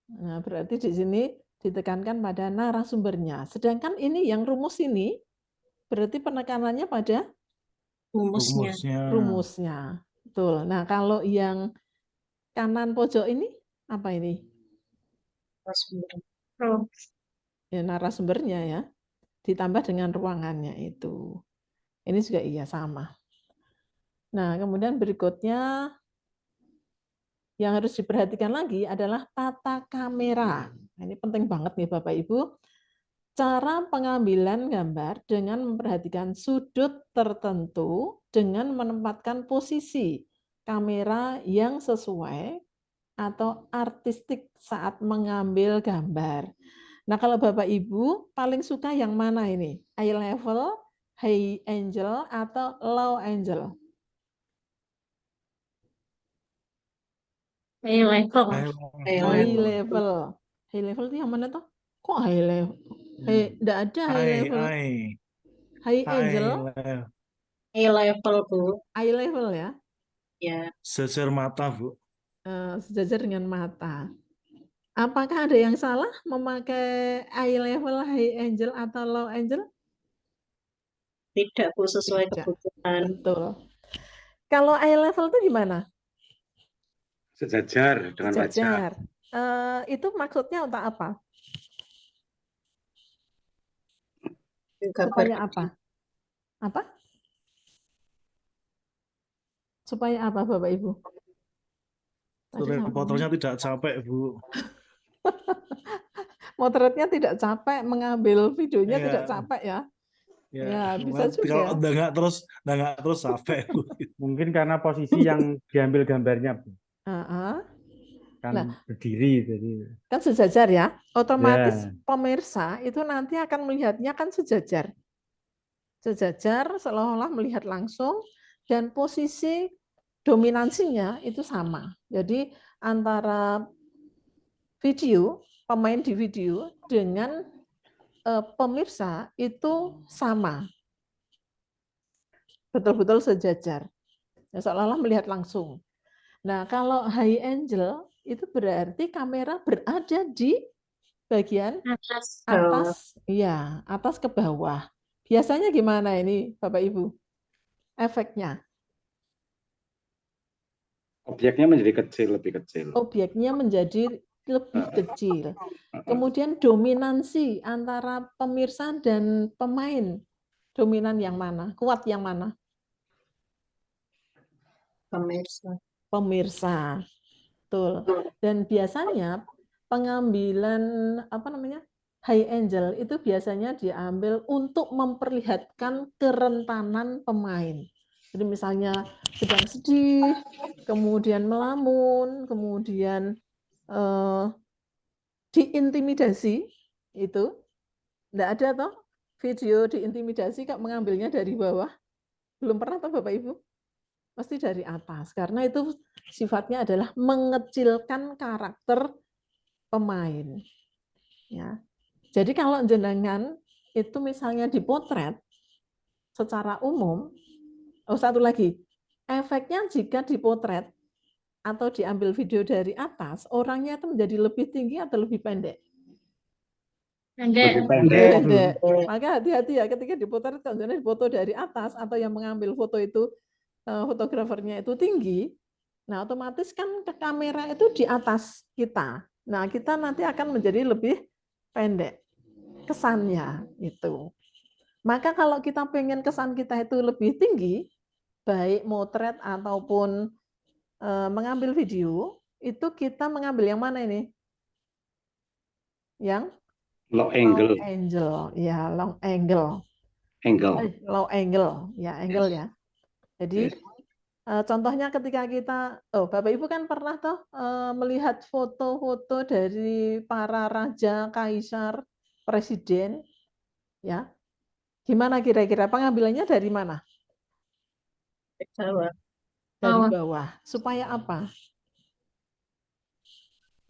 Nah, berarti di sini ditekankan pada narasumbernya. Sedangkan ini yang rumus ini berarti penekanannya pada rumusnya. Betul. Nah, kalau yang kanan pojok ini apa ini? Ya, narasumbernya ya. Ditambah dengan ruangannya itu. Ini juga iya sama. Nah, kemudian berikutnya yang harus diperhatikan lagi adalah tata kamera. Nah, ini penting banget nih Bapak Ibu. Cara pengambilan gambar dengan memperhatikan sudut tertentu dengan menempatkan posisi kamera yang sesuai atau artistik saat mengambil gambar. Nah, kalau Bapak Ibu paling suka yang mana ini? Eye level, high angle, atau low angle? High level. High level. High level itu yang mana tuh? Kok high level? Enggak ada high level. High angle. High level, Bu. Eye level ya? Ya. Sejajar mata, Bu. Sejajar dengan mata. Apakah ada yang salah memakai eye level, high angle, atau low angle? Tidak, Bu, sesuai kebutuhan. Betul. Kalau eye level itu gimana? Sejajar dengan wajah. Itu maksudnya untuk apa? Supaya apa? Apa? Supaya apa, Bapak Ibu? Reporternya tidak capek, Bu. Motretnya tidak capek, mengambil videonya tidak capek ya. Ya, bisa juga. Kalau udah nggak terus capek. Mungkin karena posisi yang diambil gambarnya, Bu. Kan berdiri jadi. Kan sejajar ya. Otomatis pemirsa itu nanti akan melihatnya kan sejajar. Sejajar seolah-olah melihat langsung dan posisi dominansinya itu sama. Jadi antara video, pemain di video dengan pemirsa itu sama. Betul-betul sejajar. Ya, seolah-olah melihat langsung. Nah, kalau high angle itu berarti kamera berada di bagian atas, ya, atas ke bawah. Biasanya gimana ini, Bapak Ibu? Efeknya. Objeknya menjadi kecil, lebih kecil. Objeknya menjadi lebih kecil. Kemudian dominansi antara pemirsa dan pemain. Dominan yang mana? Kuat yang mana? Pemirsa. Pemirsa. Betul. Dan biasanya pengambilan high angel itu biasanya diambil untuk memperlihatkan kerentanan pemain. Jadi misalnya sedang sedih, kemudian melamun, kemudian diintimidasi, itu enggak ada toh video diintimidasi kok mengambilnya dari bawah? Belum pernah toh Bapak Ibu? Pasti dari atas, karena itu sifatnya adalah mengecilkan karakter pemain. Ya. Jadi kalau jenengan itu misalnya dipotret secara umum, satu lagi, efeknya jika dipotret atau diambil video dari atas, orangnya itu menjadi lebih tinggi atau lebih pendek? Pendek. Pendek. Maka hati-hati ya ketika dipotret, kalau foto dari atas atau yang mengambil foto itu fotografernya itu tinggi, nah otomatis kan ke kamera itu di atas kita. Nah kita nanti akan menjadi lebih pendek kesannya itu. Maka kalau kita pengen kesan kita itu lebih tinggi, baik motret ataupun mengambil video, itu kita mengambil yang mana ini? Yang Low angle. Long angle, ya long angle. Low angle, ya angle ya. Jadi contohnya ketika kita, Bapak Ibu kan pernah toh melihat foto-foto dari para raja, kaisar, presiden, ya. Gimana kira-kira pengambilannya dari mana? Dari bawah. Supaya apa?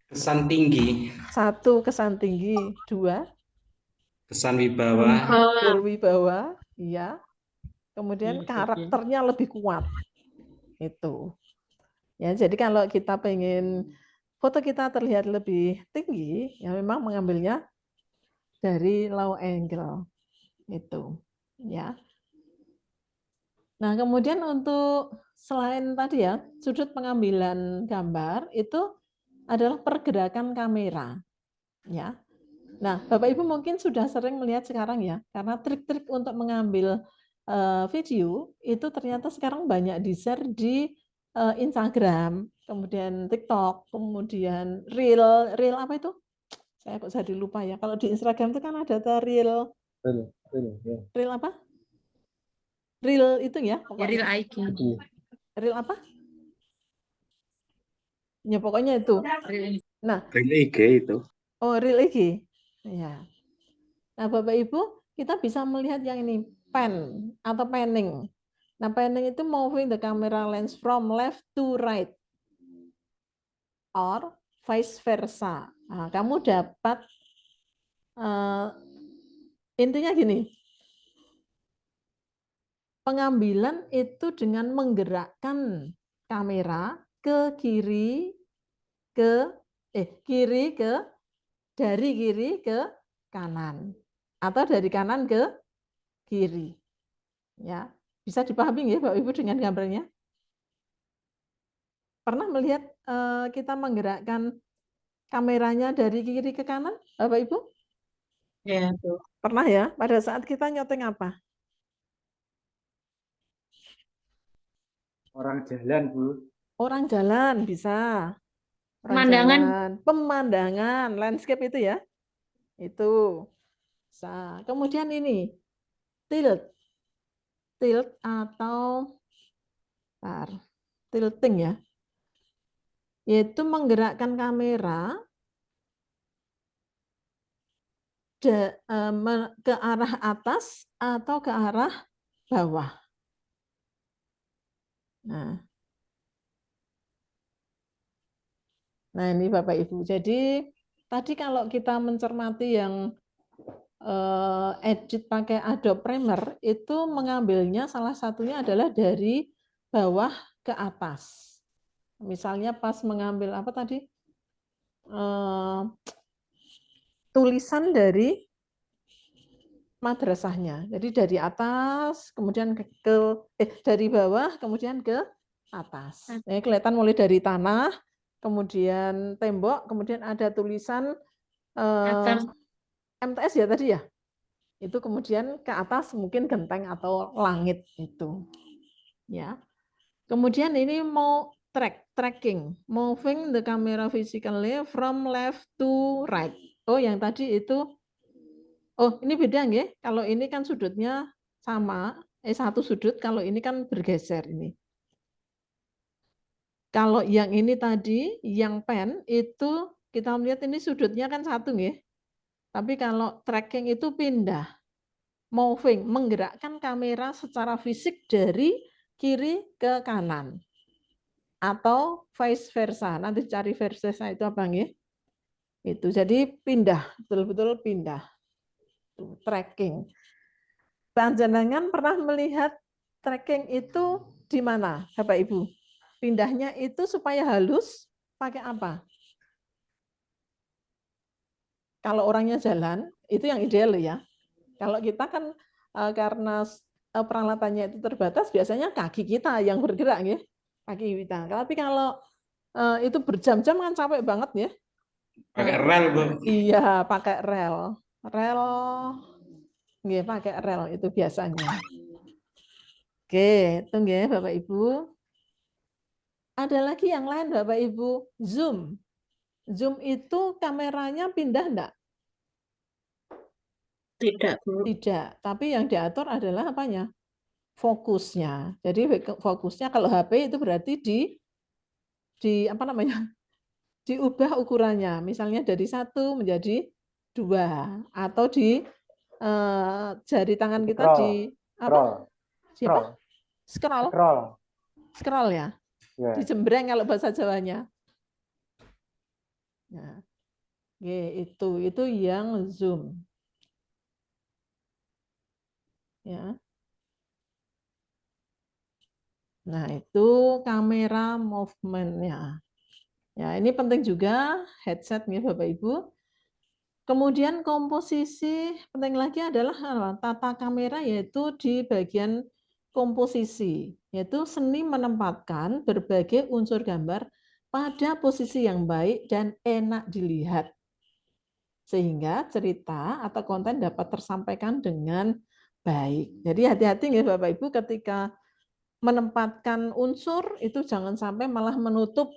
Kesan tinggi. 1, kesan tinggi. 2, Kesan wibawa. berwibawa. Iya. Kemudian karakternya lebih kuat. Itu. Ya, jadi kalau kita pengen foto kita terlihat lebih tinggi, ya memang mengambilnya dari low angle. Itu. Ya. Nah, kemudian untuk selain tadi ya, sudut pengambilan gambar itu adalah pergerakan kamera. Ya. Nah, Bapak Ibu mungkin sudah sering melihat sekarang ya, karena trik-trik untuk mengambil video itu ternyata sekarang banyak di-share di Instagram, kemudian TikTok, kemudian Reel apa itu? Saya kok jadi lupa ya. Kalau di Instagram itu kan ada Reel apa? Reel itu ya, pokoknya. Reel IG. Reel apa? Ya pokoknya itu. Nah, Reel IG itu. Oh, Reel IG. Ya. Nah, Bapak Ibu, kita bisa melihat yang ini, pan atau panning. Nah, panning itu moving the camera lens from left to right or vice versa. Nah, kamu dapat intinya gini. Pengambilan itu dengan menggerakkan kamera ke kiri dari kiri ke kanan atau dari kanan ke kiri. Ya, bisa dipahami ya Bapak Ibu dengan gambarnya? Pernah melihat kita menggerakkan kameranya dari kiri ke kanan, Bapak Ibu? Ya, Bu. Pernah ya? Pada saat kita nyoteng apa? Orang jalan, Bu. Orang jalan bisa. Pemandangan. Pemandangan, landscape itu ya. Itu. Bisa. Kemudian ini tilt atau tilting ya. Yaitu menggerakkan kamera ke arah atas atau ke arah bawah. Nah ini Bapak Ibu. Jadi tadi kalau kita mencermati yang edit pakai Adobe Premiere itu mengambilnya salah satunya adalah dari bawah ke atas. Misalnya pas mengambil apa tadi? Tulisan dari madrasahnya. Jadi dari atas kemudian dari bawah kemudian ke atas. Ini kelihatan mulai dari tanah, kemudian tembok, kemudian ada tulisan MTS ya tadi ya. Itu kemudian ke atas mungkin genteng atau langit itu. Ya. Kemudian ini mau tracking, moving the camera physically from left to right. Oh, yang tadi itu, oh ini beda nggih? Kalau ini kan sudutnya sama, satu sudut, kalau ini kan bergeser ini. Kalau yang ini tadi, yang pen itu kita melihat ini sudutnya kan satu nggih. Tapi kalau tracking itu pindah, moving, menggerakkan kamera secara fisik dari kiri ke kanan. Atau vice versa. Nanti cari versa itu apa nggih? Itu jadi pindah, betul-betul pindah. Tracking. Panjenengan pernah melihat tracking itu di mana, Bapak Ibu? Pindahnya itu supaya halus pakai apa? Kalau orangnya jalan, itu yang ideal ya. Kalau kita kan karena peralatannya itu terbatas, biasanya kaki kita yang bergerak ya. Kaki kita. Tapi kalau itu berjam-jam kan capek banget ya. Pakai rel, Bu. Iya, pakai rel. Rel, nggih, pakai rel itu biasanya. Oke, itu nggih Bapak Ibu. Ada lagi yang lain Bapak Ibu, zoom. Zoom itu kameranya pindah enggak? Tidak, Bu. Tidak, tapi yang diatur adalah apanya? Fokusnya. Jadi fokusnya kalau HP itu berarti di apa namanya? Diubah ukurannya. Misalnya dari 1 menjadi 2 atau di jari tangan kita Scroll. di apa? Siapa? Scroll. Scroll. Scroll ya. Yeah. Dijembreng kalau bahasa Jawanya. Nah, itu yang zoom. Ya. Nah, itu kamera movement-nya. Ya, ini penting juga headset nih Bapak Ibu. Kemudian komposisi penting lagi adalah tata kamera yaitu di bagian komposisi, yaitu seni menempatkan berbagai unsur gambar pada posisi yang baik dan enak dilihat. Sehingga cerita atau konten dapat tersampaikan dengan baik. Jadi hati-hati ya Bapak Ibu ketika menempatkan unsur itu jangan sampai malah menutup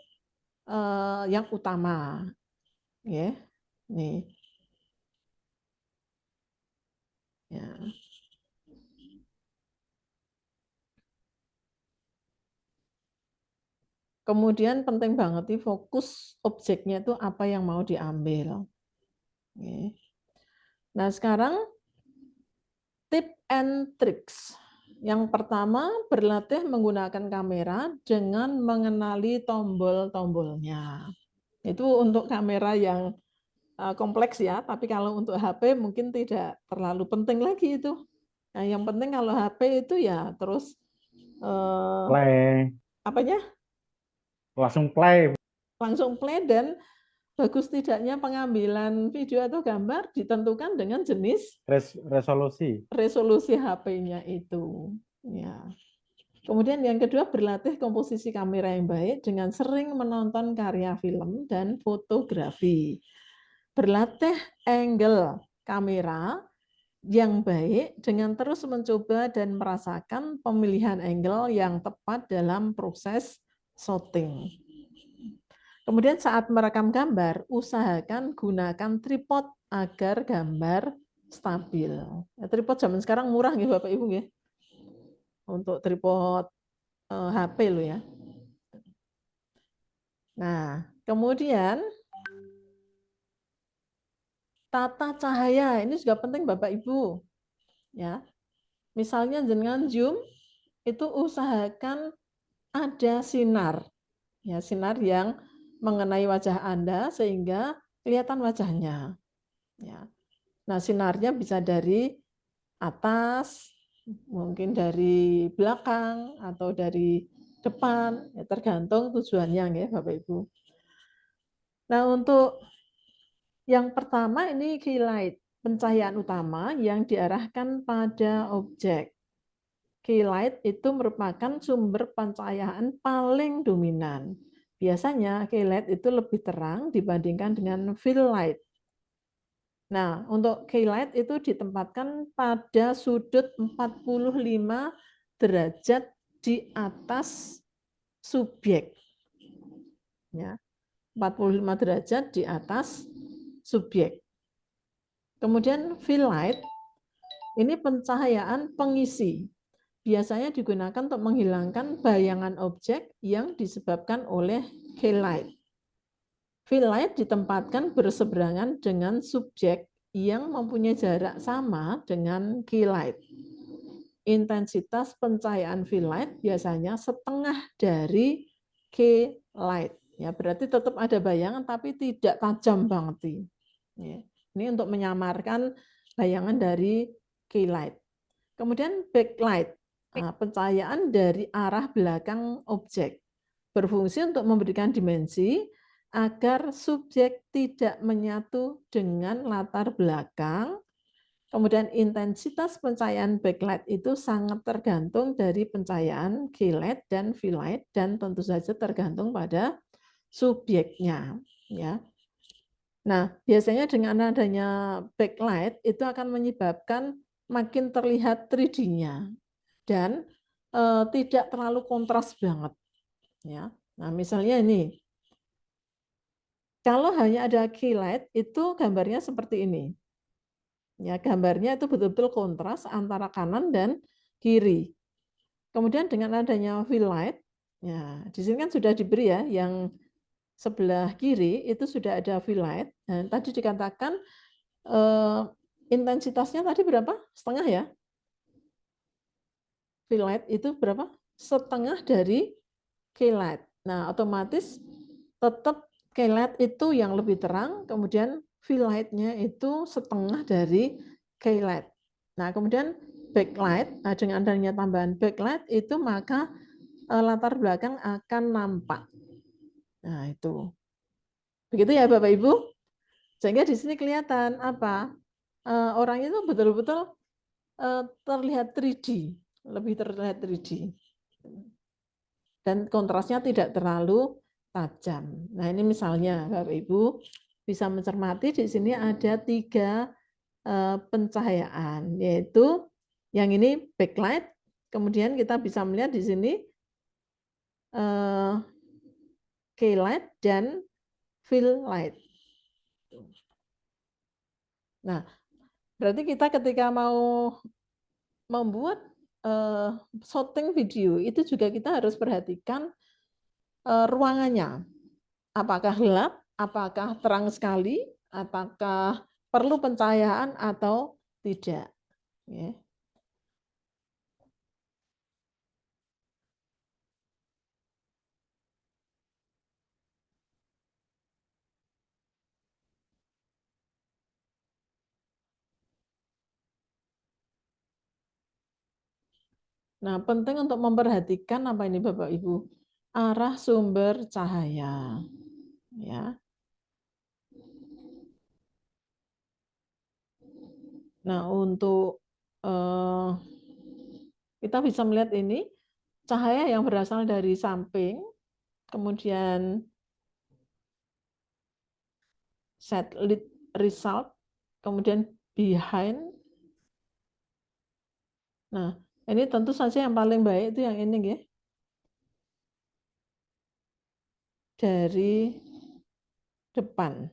yang utama. Ya. Nih. Ya. Kemudian penting banget nih fokus objeknya itu apa yang mau diambil. Oke. Nah sekarang tip and tricks. Yang pertama berlatih menggunakan kamera dengan mengenali tombol-tombolnya. Itu untuk kamera yang kompleks ya, tapi kalau untuk HP mungkin tidak terlalu penting lagi itu. Nah, yang penting kalau HP itu ya terus play. Apanya? Langsung play. Langsung play dan bagus tidaknya pengambilan video atau gambar ditentukan dengan jenis resolusi HP-nya itu. Ya. Kemudian yang kedua berlatih komposisi kamera yang baik dengan sering menonton karya film dan fotografi. Berlatih angle kamera yang baik dengan terus mencoba dan merasakan pemilihan angle yang tepat dalam proses shooting. Kemudian saat merekam gambar, usahakan gunakan tripod agar gambar stabil. Ya, tripod zaman sekarang murah ya Bapak Ibu ya. Untuk tripod HP lo ya. Nah, kemudian tata cahaya ini juga penting Bapak Ibu. Ya. Misalnya dengan zoom itu usahakan ada sinar. Ya, sinar yang mengenai wajah Anda sehingga kelihatan wajahnya. Ya. Nah, sinarnya bisa dari atas, mungkin dari belakang atau dari depan, ya, tergantung tujuannya ya Bapak Ibu. Nah, untuk yang pertama ini key light, pencahayaan utama yang diarahkan pada objek. key light itu merupakan sumber pencahayaan paling dominan. Biasanya key light itu lebih terang dibandingkan dengan fill light. Nah, untuk key light itu ditempatkan pada sudut 45 derajat di atas subjek. Ya, 45 derajat di atas subjek. Kemudian fill light ini pencahayaan pengisi. Biasanya digunakan untuk menghilangkan bayangan objek yang disebabkan oleh key light. Fill light ditempatkan berseberangan dengan subjek yang mempunyai jarak sama dengan key light. Intensitas pencahayaan fill light biasanya setengah dari key light. Ya, berarti tetap ada bayangan tapi tidak tajam banget. Ya. Ini untuk menyamarkan bayangan dari key light. Kemudian backlight, pencahayaan dari arah belakang objek, berfungsi untuk memberikan dimensi agar subjek tidak menyatu dengan latar belakang. Kemudian intensitas pencahayaan backlight itu sangat tergantung dari pencahayaan key light dan fill light dan tentu saja tergantung pada subjeknya. Ya. Nah, biasanya dengan adanya backlight itu akan menyebabkan makin terlihat 3D-nya dan tidak terlalu kontras banget. Ya. Nah, misalnya ini, kalau hanya ada key light itu gambarnya seperti ini. Ya, gambarnya itu betul-betul kontras antara kanan dan kiri. Kemudian dengan adanya fill light, ya di sini kan sudah diberi ya, yang sebelah kiri itu sudah ada fill light. Dan tadi dikatakan intensitasnya tadi berapa? Setengah ya? Fill light itu berapa? Setengah dari key light. Nah, otomatis tetap key light itu yang lebih terang, kemudian fill light-nya itu setengah dari key light. Nah, kemudian backlight, dengan adanya tambahan backlight itu maka latar belakang akan nampak. Nah, itu. Begitu ya Bapak Ibu? Sehingga di sini kelihatan apa? Orang itu betul-betul terlihat 3D, lebih terlihat 3D. Dan kontrasnya tidak terlalu tajam. Nah, ini misalnya Bapak Ibu bisa mencermati di sini ada 3 pencahayaan, yaitu yang ini backlight, kemudian kita bisa melihat di sini key light dan fill light. Nah, berarti kita ketika mau membuat shooting video itu juga kita harus perhatikan ruangannya. Apakah gelap, apakah terang sekali, apakah perlu pencahayaan atau tidak. Ya. Nah, penting untuk memperhatikan apa ini Bapak Ibu? Arah sumber cahaya. Ya. Nah, untuk kita bisa melihat ini cahaya yang berasal dari samping, kemudian satellite result, kemudian behind. Nah, ini tentu saja yang paling baik itu yang ini ya. Dari depan.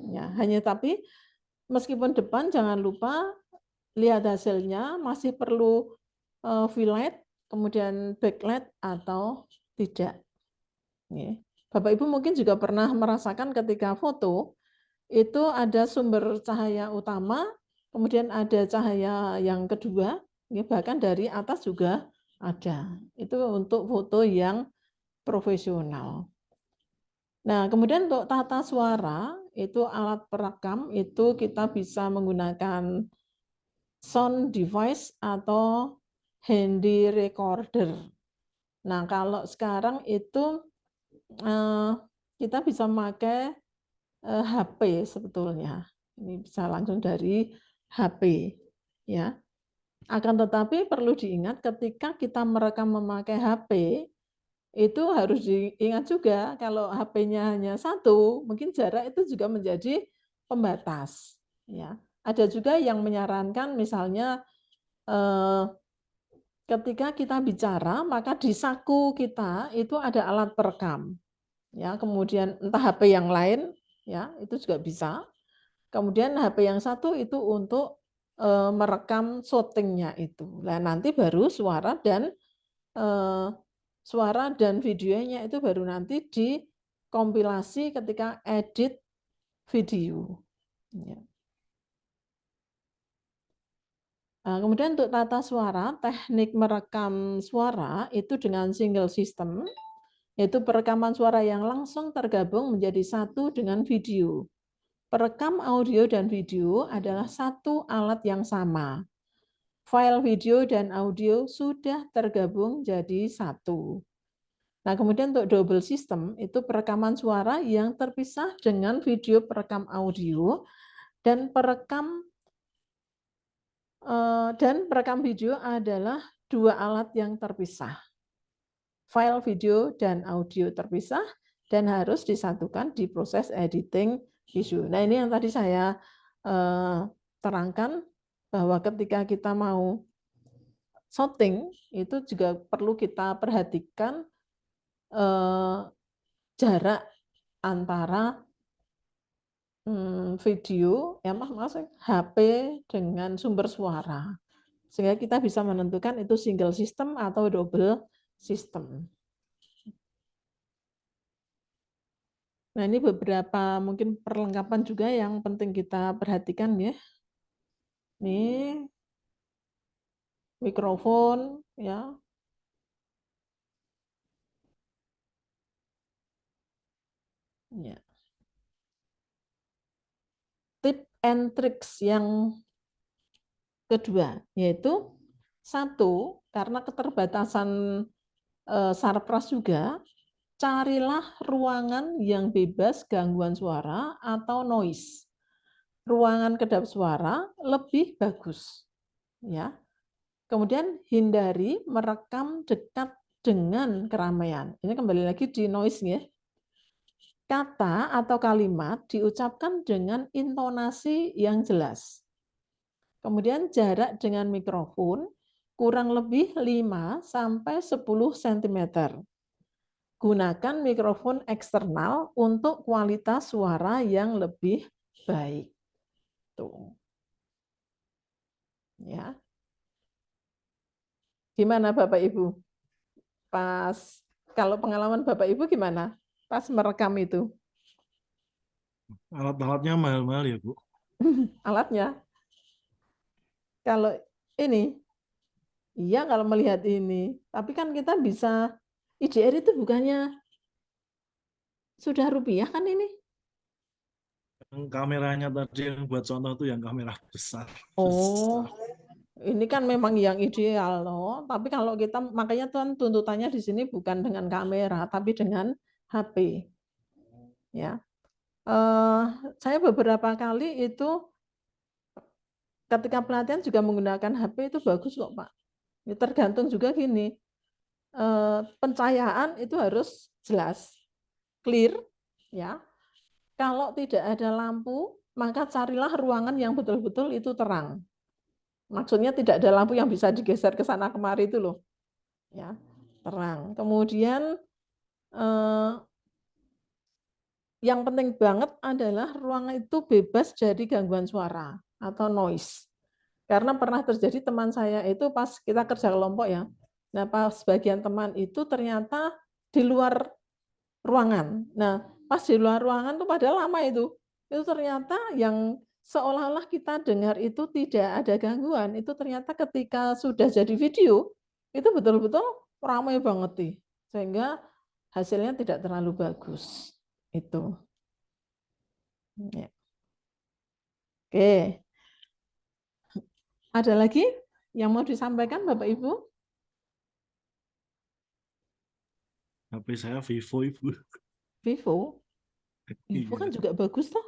Ya, hanya tapi meskipun depan jangan lupa lihat hasilnya masih perlu fill light, kemudian backlight atau tidak. Ya. Bapak Ibu mungkin juga pernah merasakan ketika foto itu ada sumber cahaya utama, kemudian ada cahaya yang kedua, ya, bahkan dari atas juga ada. Itu untuk foto yang profesional. Nah, kemudian untuk tata suara, itu alat perekam, itu kita bisa menggunakan sound device atau handy recorder. Nah, kalau sekarang itu kita bisa memakai HP sebetulnya. Ini bisa langsung dari HP, ya. Akan tetapi perlu diingat ketika kita merekam memakai HP, itu harus diingat juga kalau HP-nya hanya satu, mungkin jarak itu juga menjadi pembatas. Ya, ada juga yang menyarankan misalnya ketika kita bicara maka di saku kita itu ada alat perekam. Ya, kemudian entah HP yang lain, ya itu juga bisa. Kemudian HP yang satu itu untuk merekam shootingnya itu. Nah nanti baru suara dan videonya itu baru nanti dikompilasi ketika edit video. Ya. Nah, kemudian untuk tata suara, teknik merekam suara itu dengan single system, yaitu perekaman suara yang langsung tergabung menjadi satu dengan video. Perekam audio dan video adalah satu alat yang sama. File video dan audio sudah tergabung jadi satu. Nah, kemudian untuk double system itu perekaman suara yang terpisah dengan video perekam audio dan perekam video adalah dua alat yang terpisah. File video dan audio terpisah dan harus disatukan di proses editing video. Nah, ini yang tadi saya terangkan bahwa ketika kita mau shooting itu juga perlu kita perhatikan jarak antara video ya maksudnya HP dengan sumber suara sehingga kita bisa menentukan itu single system atau double system. Nah, ini beberapa mungkin perlengkapan juga yang penting kita perhatikan ya. Ini mikrofon ya. Ya. Tip and tricks yang kedua yaitu satu, karena keterbatasan sarpras juga, carilah ruangan yang bebas gangguan suara atau noise. Ruangan kedap suara lebih bagus. Ya. Kemudian hindari merekam dekat dengan keramaian. Ini kembali lagi di noise ya. Kata atau kalimat diucapkan dengan intonasi yang jelas. Kemudian jarak dengan mikrofon kurang lebih 5 sampai 10 cm. Gunakan mikrofon eksternal untuk kualitas suara yang lebih baik. Tuh. Ya. Gimana Bapak Ibu? Pas kalau pengalaman Bapak Ibu gimana? Pas merekam itu? Alat-alatnya mahal-mahal ya, Bu? Alatnya? Kalau ini, iya kalau melihat ini. Tapi kan kita bisa, IDR itu bukannya sudah rupiah kan ini? Yang kameranya tadi yang buat contoh itu yang kamera besar. Oh, ini kan memang yang ideal loh. Tapi kalau kita, makanya tuh tuntutannya di sini bukan dengan kamera, tapi dengan HP. Ya, saya beberapa kali itu ketika pelatihan juga menggunakan HP itu bagus kok Pak. Ini tergantung juga gini, pencahayaan itu harus jelas, clear, ya. Kalau tidak ada lampu, maka carilah ruangan yang betul-betul itu terang. Maksudnya tidak ada lampu yang bisa digeser ke sana kemari itu loh, ya, terang. Kemudian yang penting banget adalah ruangan itu bebas dari gangguan suara atau noise. Karena pernah terjadi teman saya itu pas kita kerja kelompok ya, nah pas bagian teman itu ternyata di luar ruangan. Nah pas di luar ruangan tuh padahal lama itu ternyata yang seolah-olah kita dengar itu tidak ada gangguan, itu ternyata ketika sudah jadi video, itu betul-betul ramai banget nih. Sehingga hasilnya tidak terlalu bagus. Itu. Ya. Oke. Ada lagi yang mau disampaikan Bapak Ibu? HP saya Vivo, Ibu. Vivo? Vivo kan juga bagus toh?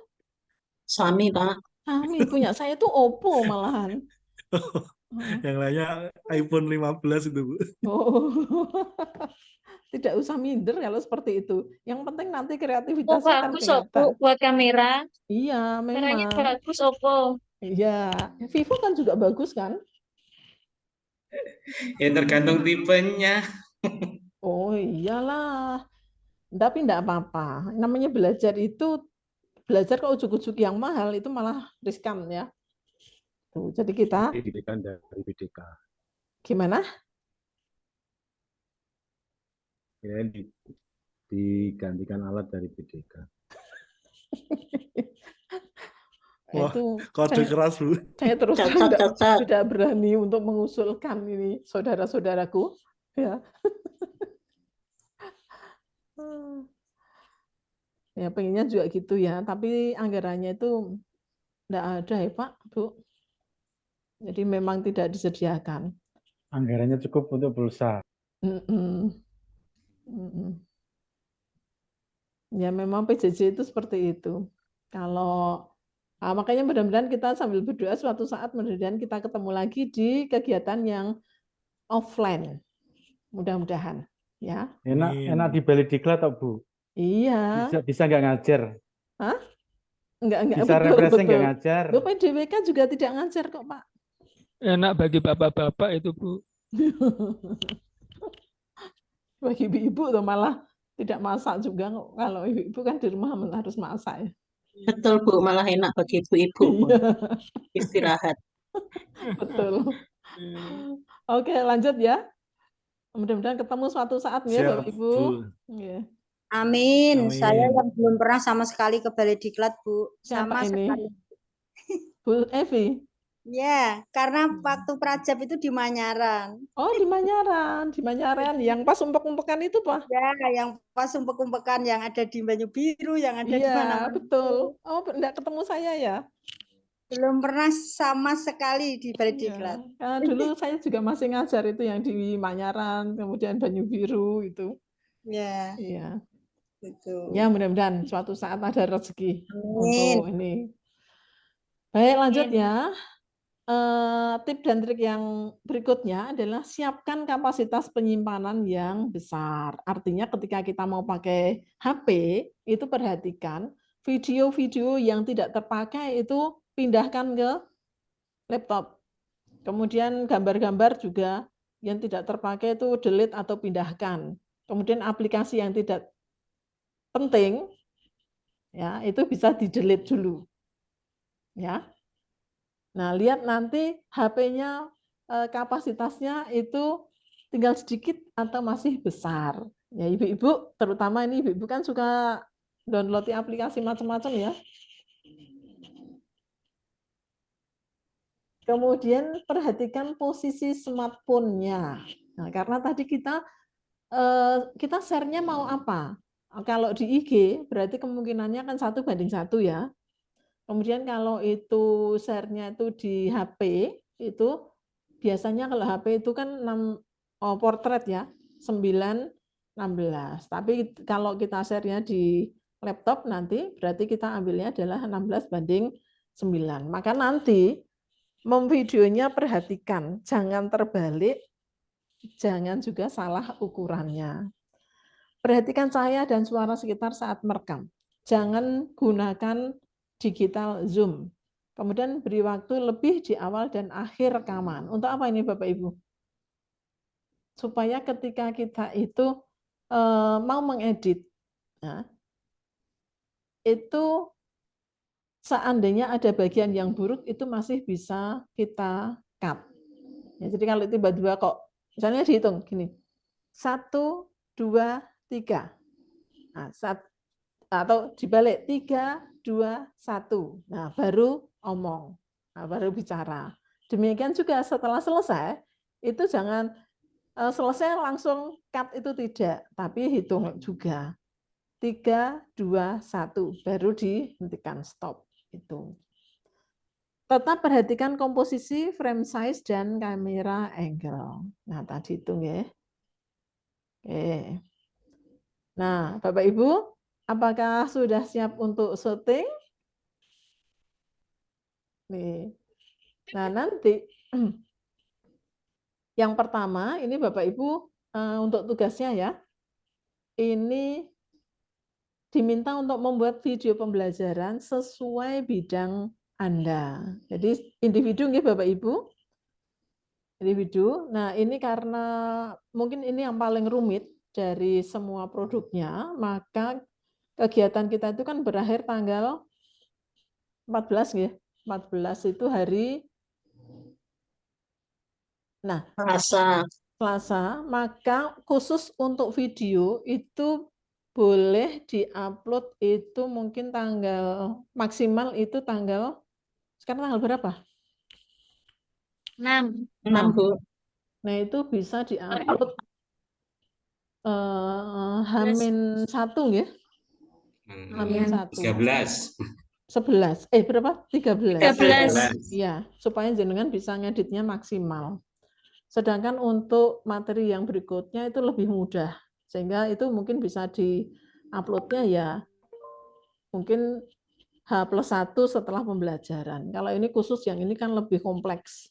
Xiaomi, Pak. Xiaomi, punya saya tuh Oppo malahan. Yang lainnya iPhone 15 itu, Bu. Oh. Tidak usah minder kalau seperti itu. Yang penting nanti Oh, kreativitasnya kan bagus oh, Bu, kelihatan. buat kamera. Iya, Kameranya memang. bagus, Oppo. Iya, Vivo kan juga bagus kan? Ya tergantung tipenya. Oh iyalah. Tapi enggak apa-apa. Namanya belajar itu, belajar ke ujuk-ujuk yang mahal itu malah riskan ya. Tuh, jadi kita Didikan dari BDK. gimana? Ya, digantikan alat dari BDK. Wah, Itu kode keras, Bu. saya terus Catat, catat. tidak berani untuk mengusulkan ini saudara-saudaraku ya. Ya pengennya juga gitu ya, tapi anggarannya itu enggak ada ya Pak, Bu. Jadi memang tidak disediakan. Anggarannya cukup untuk pulsa. Ya memang PJJ itu seperti itu. Kalau makanya mudah-mudahan kita sambil berdoa suatu saat mudah-mudahan kita ketemu lagi di kegiatan yang offline. Mudah-mudahan ya. Enak di Bali Diklat atau Bu? Iya. Bisa nggak ngajar? Hah? Enggak Bisa refreshing nggak ngajar? Loh, PDWK juga tidak ngajar kok Pak. Enak bagi bapak-bapak itu, Bu. Bagi ibu-ibu tuh malah tidak masak juga. Kalau ibu-ibu kan di rumah harus masak ya. Betul Bu, malah enak bagi ibu-ibu istirahat. Betul. Oke, lanjut ya. Mudah-mudahan ketemu suatu saat ya Bapak Ibu. Yeah. Amin. Saya yang belum pernah sama sekali ke Balai Diklat, Bu. Siapa sama ini? sekali. Bu Evi. Ya, karena waktu Prajab itu di Manyaran. Oh, di Manyaran. Di Manyaran. Yang pas umpek-umpekan itu, Pak? Ya, yang pas umpek-umpekan, yang ada di Banyu Biru, yang ada di mana-mana. Betul. Oh, enggak ketemu saya ya? Belum pernah sama sekali di Balai Diklat. Dulu saya juga masih ngajar itu yang di Manyaran, kemudian Banyu Biru itu. Ya. Iya. Betul. Ya, mudah-mudahan suatu saat ada rezeki Amin. untuk ini. Baik, lanjut ya. Tip dan trik yang berikutnya adalah siapkan kapasitas penyimpanan yang besar. Artinya ketika kita mau pakai HP, itu perhatikan video-video yang tidak terpakai itu pindahkan ke laptop. Kemudian gambar-gambar juga yang tidak terpakai itu delete atau pindahkan. Kemudian aplikasi yang tidak penting ya, itu bisa di-delete dulu. Ya. Nah, lihat nanti HP-nya kapasitasnya itu tinggal sedikit atau masih besar. Ya, ibu-ibu, terutama ini ibu-ibu kan suka download aplikasi macam-macam ya. Kemudian perhatikan posisi smartphone-nya. Nah, karena tadi kita share-nya mau apa? Kalau di IG berarti kemungkinannya kan 1:1 ya. Kemudian kalau itu share-nya itu di HP, itu biasanya kalau HP itu kan portrait ya, 9:16. Tapi kalau kita share-nya di laptop nanti berarti kita ambilnya adalah 16:9. Maka nanti memvideonya perhatikan, jangan terbalik, jangan juga salah ukurannya. Perhatikan cahaya dan suara sekitar saat merekam. Jangan gunakan digital zoom. Kemudian beri waktu lebih di awal dan akhir rekaman. Untuk apa ini Bapak Ibu? Supaya ketika kita itu mau mengedit, nah, itu seandainya ada bagian yang buruk itu masih bisa kita cut. Ya, jadi kalau tiba-tiba kok, misalnya dihitung gini, 1, 2, 3. Nah, atau dibalik 3, 2, 1. Nah, baru omong. Nah, baru bicara. Demikian juga setelah selesai, itu jangan selesai langsung cut itu tidak, tapi hitung juga. 3, 2, 1. Baru dihentikan stop. Itu. Tetap perhatikan komposisi, frame size, dan kamera angle. Nah, tadi hitung ya. Oke. Nah, Bapak Ibu, apakah sudah siap untuk syuting? Nih. Nah, nanti Yang pertama, ini Bapak Ibu untuk tugasnya ya. Ini diminta untuk membuat video pembelajaran sesuai bidang Anda. Jadi individu nggih Bapak Ibu. Individu. Nah, ini karena mungkin ini yang paling rumit dari semua produknya, maka kegiatan kita itu kan berakhir tanggal 14 nggih. 14 itu hari Selasa, maka khusus untuk video itu boleh diupload itu mungkin tanggal maksimal itu tanggal sekarang tanggal berapa? 6. 6, Bu. Nah, itu bisa diupload H-1 ya. H-1. 13. 11. Berapa? 13. 13. Iya, supaya jenengan bisa ngeditnya maksimal. Sedangkan untuk materi yang berikutnya itu lebih mudah. Sehingga itu mungkin bisa di-uploadnya ya mungkin H+1 setelah pembelajaran. Kalau ini khusus yang ini kan lebih kompleks.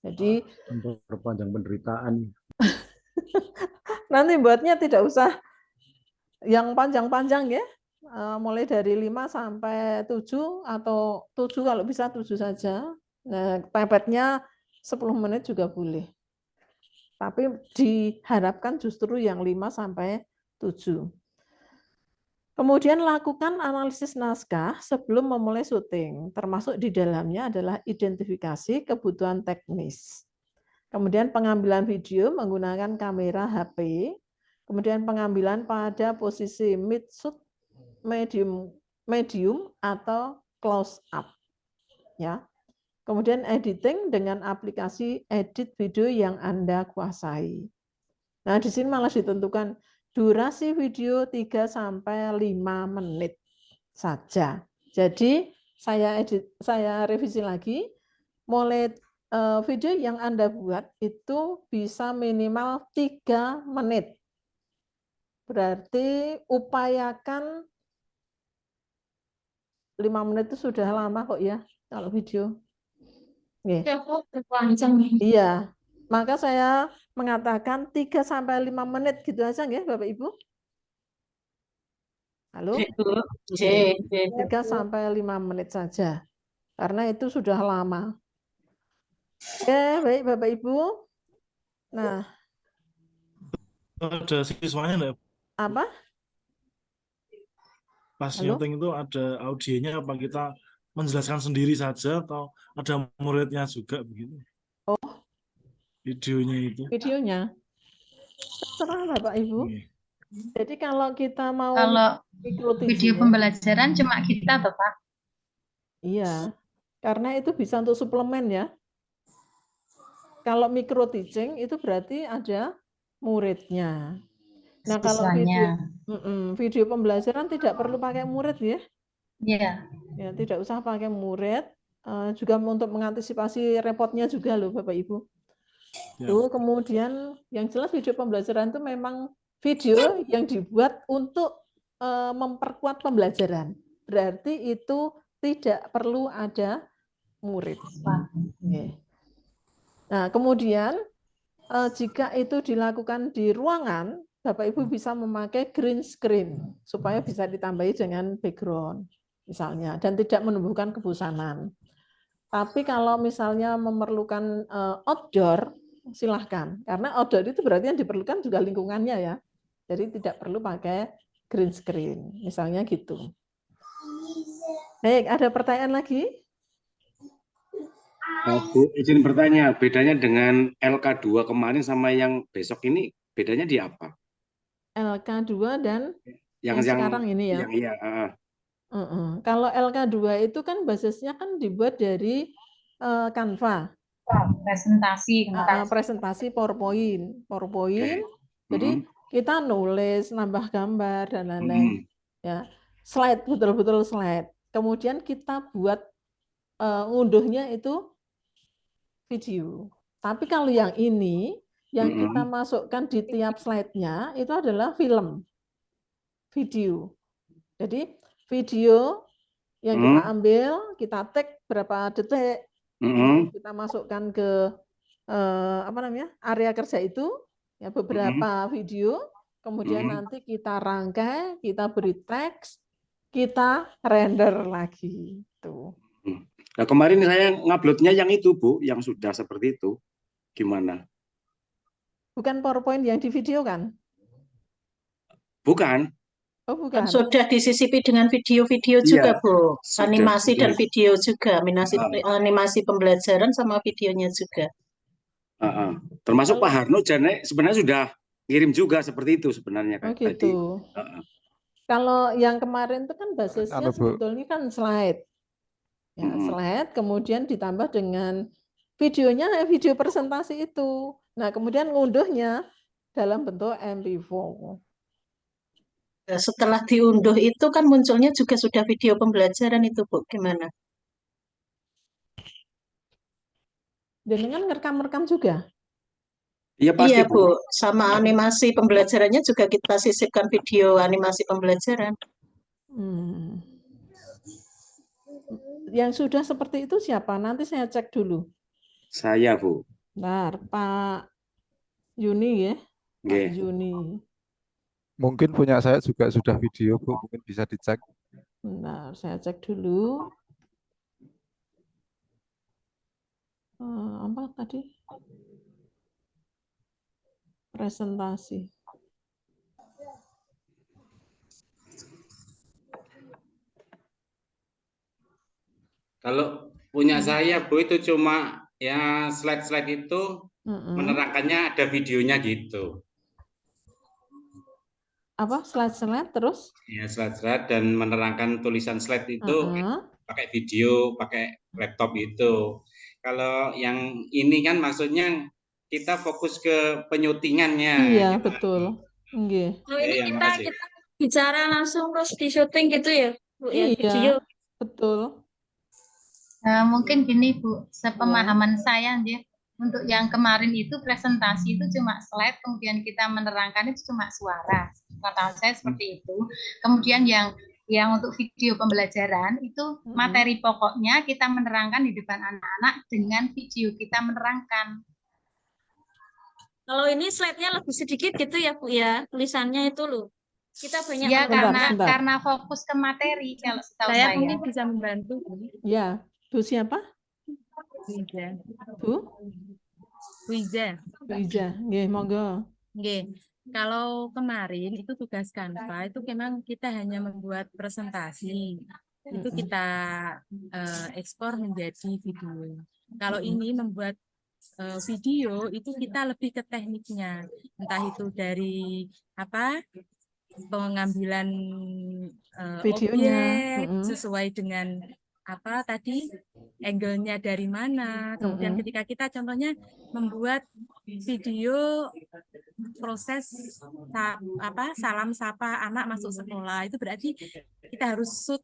Jadi memperpanjang penderitaan. nanti buatnya tidak usah yang panjang-panjang ya. Mulai dari 5 sampai 7 atau 7 kalau bisa 7 saja. Nah, pepetnya 10 menit juga boleh. Tapi diharapkan justru yang 5 sampai 7. Kemudian lakukan analisis naskah sebelum memulai syuting, termasuk di dalamnya adalah identifikasi kebutuhan teknis. Kemudian pengambilan video menggunakan kamera HP, kemudian pengambilan pada posisi mid-shot, medium atau close up. Ya. Kemudian editing dengan aplikasi edit video yang Anda kuasai. Nah, di sini malah ditentukan durasi video 3 sampai 5 menit saja. Jadi, saya revisi lagi, mulai video yang Anda buat itu bisa minimal 3 menit. Berarti upayakan 5 menit itu sudah lama kok ya kalau video. Iya, maka saya mengatakan 3 sampai 5 menit gitu aja nggih Bapak Ibu. Halo? 3 sampai 5 menit saja. Karena itu sudah lama. Oke, baik Bapak Ibu. Nah, ada siswanya enggak? apa? Pas syuting itu ada audionya apa kita menjelaskan sendiri saja atau ada muridnya juga begitu? Oh, videonya itu. Videonya. Terserah Bapak Ibu. Jadi kalau kita mau Video pembelajaran cuma kita toh, Pak? Iya. Karena itu bisa untuk suplemen ya. Kalau micro teaching itu berarti ada muridnya. Nah, kalau video pembelajaran tidak perlu pakai murid ya. Iya. Ya, tidak usah pakai murid. Juga untuk mengantisipasi repotnya juga loh Bapak Ibu. Tuh, kemudian yang jelas video pembelajaran itu memang video yang dibuat untuk memperkuat pembelajaran. Berarti itu tidak perlu ada murid. Nah, kemudian jika itu dilakukan di ruangan, Bapak Ibu bisa memakai green screen supaya bisa ditambahi dengan background misalnya dan tidak menumbuhkan kebosanan. Tapi kalau misalnya memerlukan outdoor, silahkan. Karena outdoor itu berarti yang diperlukan juga lingkungannya ya. Jadi tidak perlu pakai green screen, misalnya gitu. Baik, ada pertanyaan lagi? Bu, izin bertanya, bedanya dengan LK2 kemarin sama yang besok ini, bedanya di apa? LK2 dan yang sekarang ini ya? Iya. Kalau LK2 itu kan basisnya kan dibuat dari Canva. Presentasi PowerPoint. Jadi kita nulis, nambah gambar dan lain-lain. Ya, slide, betul-betul slide. Kemudian kita buat ngunduhnya itu video. Tapi kalau yang ini, yang kita masukkan di tiap slide-nya itu adalah film, video. Jadi video yang kita ambil, kita tag berapa detik, kita masukkan ke apa namanya, area kerja itu, ya beberapa video, kemudian nanti kita rangkai, kita beri teks, kita render lagi. Tuh. Nah, kemarin saya nguploadnya yang itu, Bu, yang sudah seperti itu. Gimana? Bukan PowerPoint yang di video kan? Bukan. Oh, bukan. Sudah disisipi dengan video-video juga, Iya, Bu. Animasi sudah. dan video juga. Animasi pembelajaran sama videonya juga. Termasuk Pak Harno sebenarnya sudah kirim juga seperti itu sebenarnya Oh, tadi. gitu. Kalau yang kemarin itu kan basisnya sebetulnya kan slide. Ya, slide kemudian ditambah dengan videonya, video presentasi itu. Nah, kemudian ngunduhnya dalam bentuk MP4. Setelah diunduh itu kan munculnya juga sudah video pembelajaran itu, Bu. Gimana? Dengan ngerekam-rekam juga? Iya pasti, Iya, Bu. Sama animasi pembelajarannya juga kita sisipkan video animasi pembelajaran. Yang sudah seperti itu siapa? Nanti saya cek dulu. Saya, Bu. Bentar, Pak Yuni ya. Pak Yuni. Mungkin punya saya juga sudah video, Bu. Mungkin bisa dicek. Bentar, saya cek dulu. Apa tadi? Presentasi. Kalau punya saya, Bu, itu cuma ya slide-slide itu menerangkannya ada videonya gitu. Apa slide-slide terus? Ya, slide-slide dan menerangkan tulisan slide itu pakai video, pakai laptop itu. Kalau yang ini kan maksudnya kita fokus ke penyutingannya. Iya, betul. Nggih. Oh, ini kita bicara langsung terus di syuting gitu ya, Bu, ya, video. Betul. Mungkin gini, Bu, sepemahaman saya aja. Untuk yang kemarin itu presentasi itu cuma slide, kemudian kita menerangkan itu cuma suara. Pengetahuan saya seperti itu. Kemudian yang untuk video pembelajaran itu materi pokoknya kita menerangkan di depan anak-anak dengan video kita menerangkan. Kalau ini slide-nya lebih sedikit gitu ya, Bu ya, tulisannya itu loh. Kita banyak ya karena fokus ke materi kalau setahu saya. Mungkin bisa membantu. Ya, Bu siapa? Wiza. Bu? Wiza. Wiza, nggih, monggo. Nggih. Kalau kemarin itu tugas Canva itu memang kita hanya membuat presentasi. Itu kita ekspor menjadi video. Kalau ini membuat video itu kita lebih ke tekniknya. Entah itu dari apa? Pengambilan videonya objek sesuai dengan apa tadi angle-nya dari mana, kemudian ketika kita contohnya membuat video proses salam sapa anak masuk sekolah, itu berarti kita harus shoot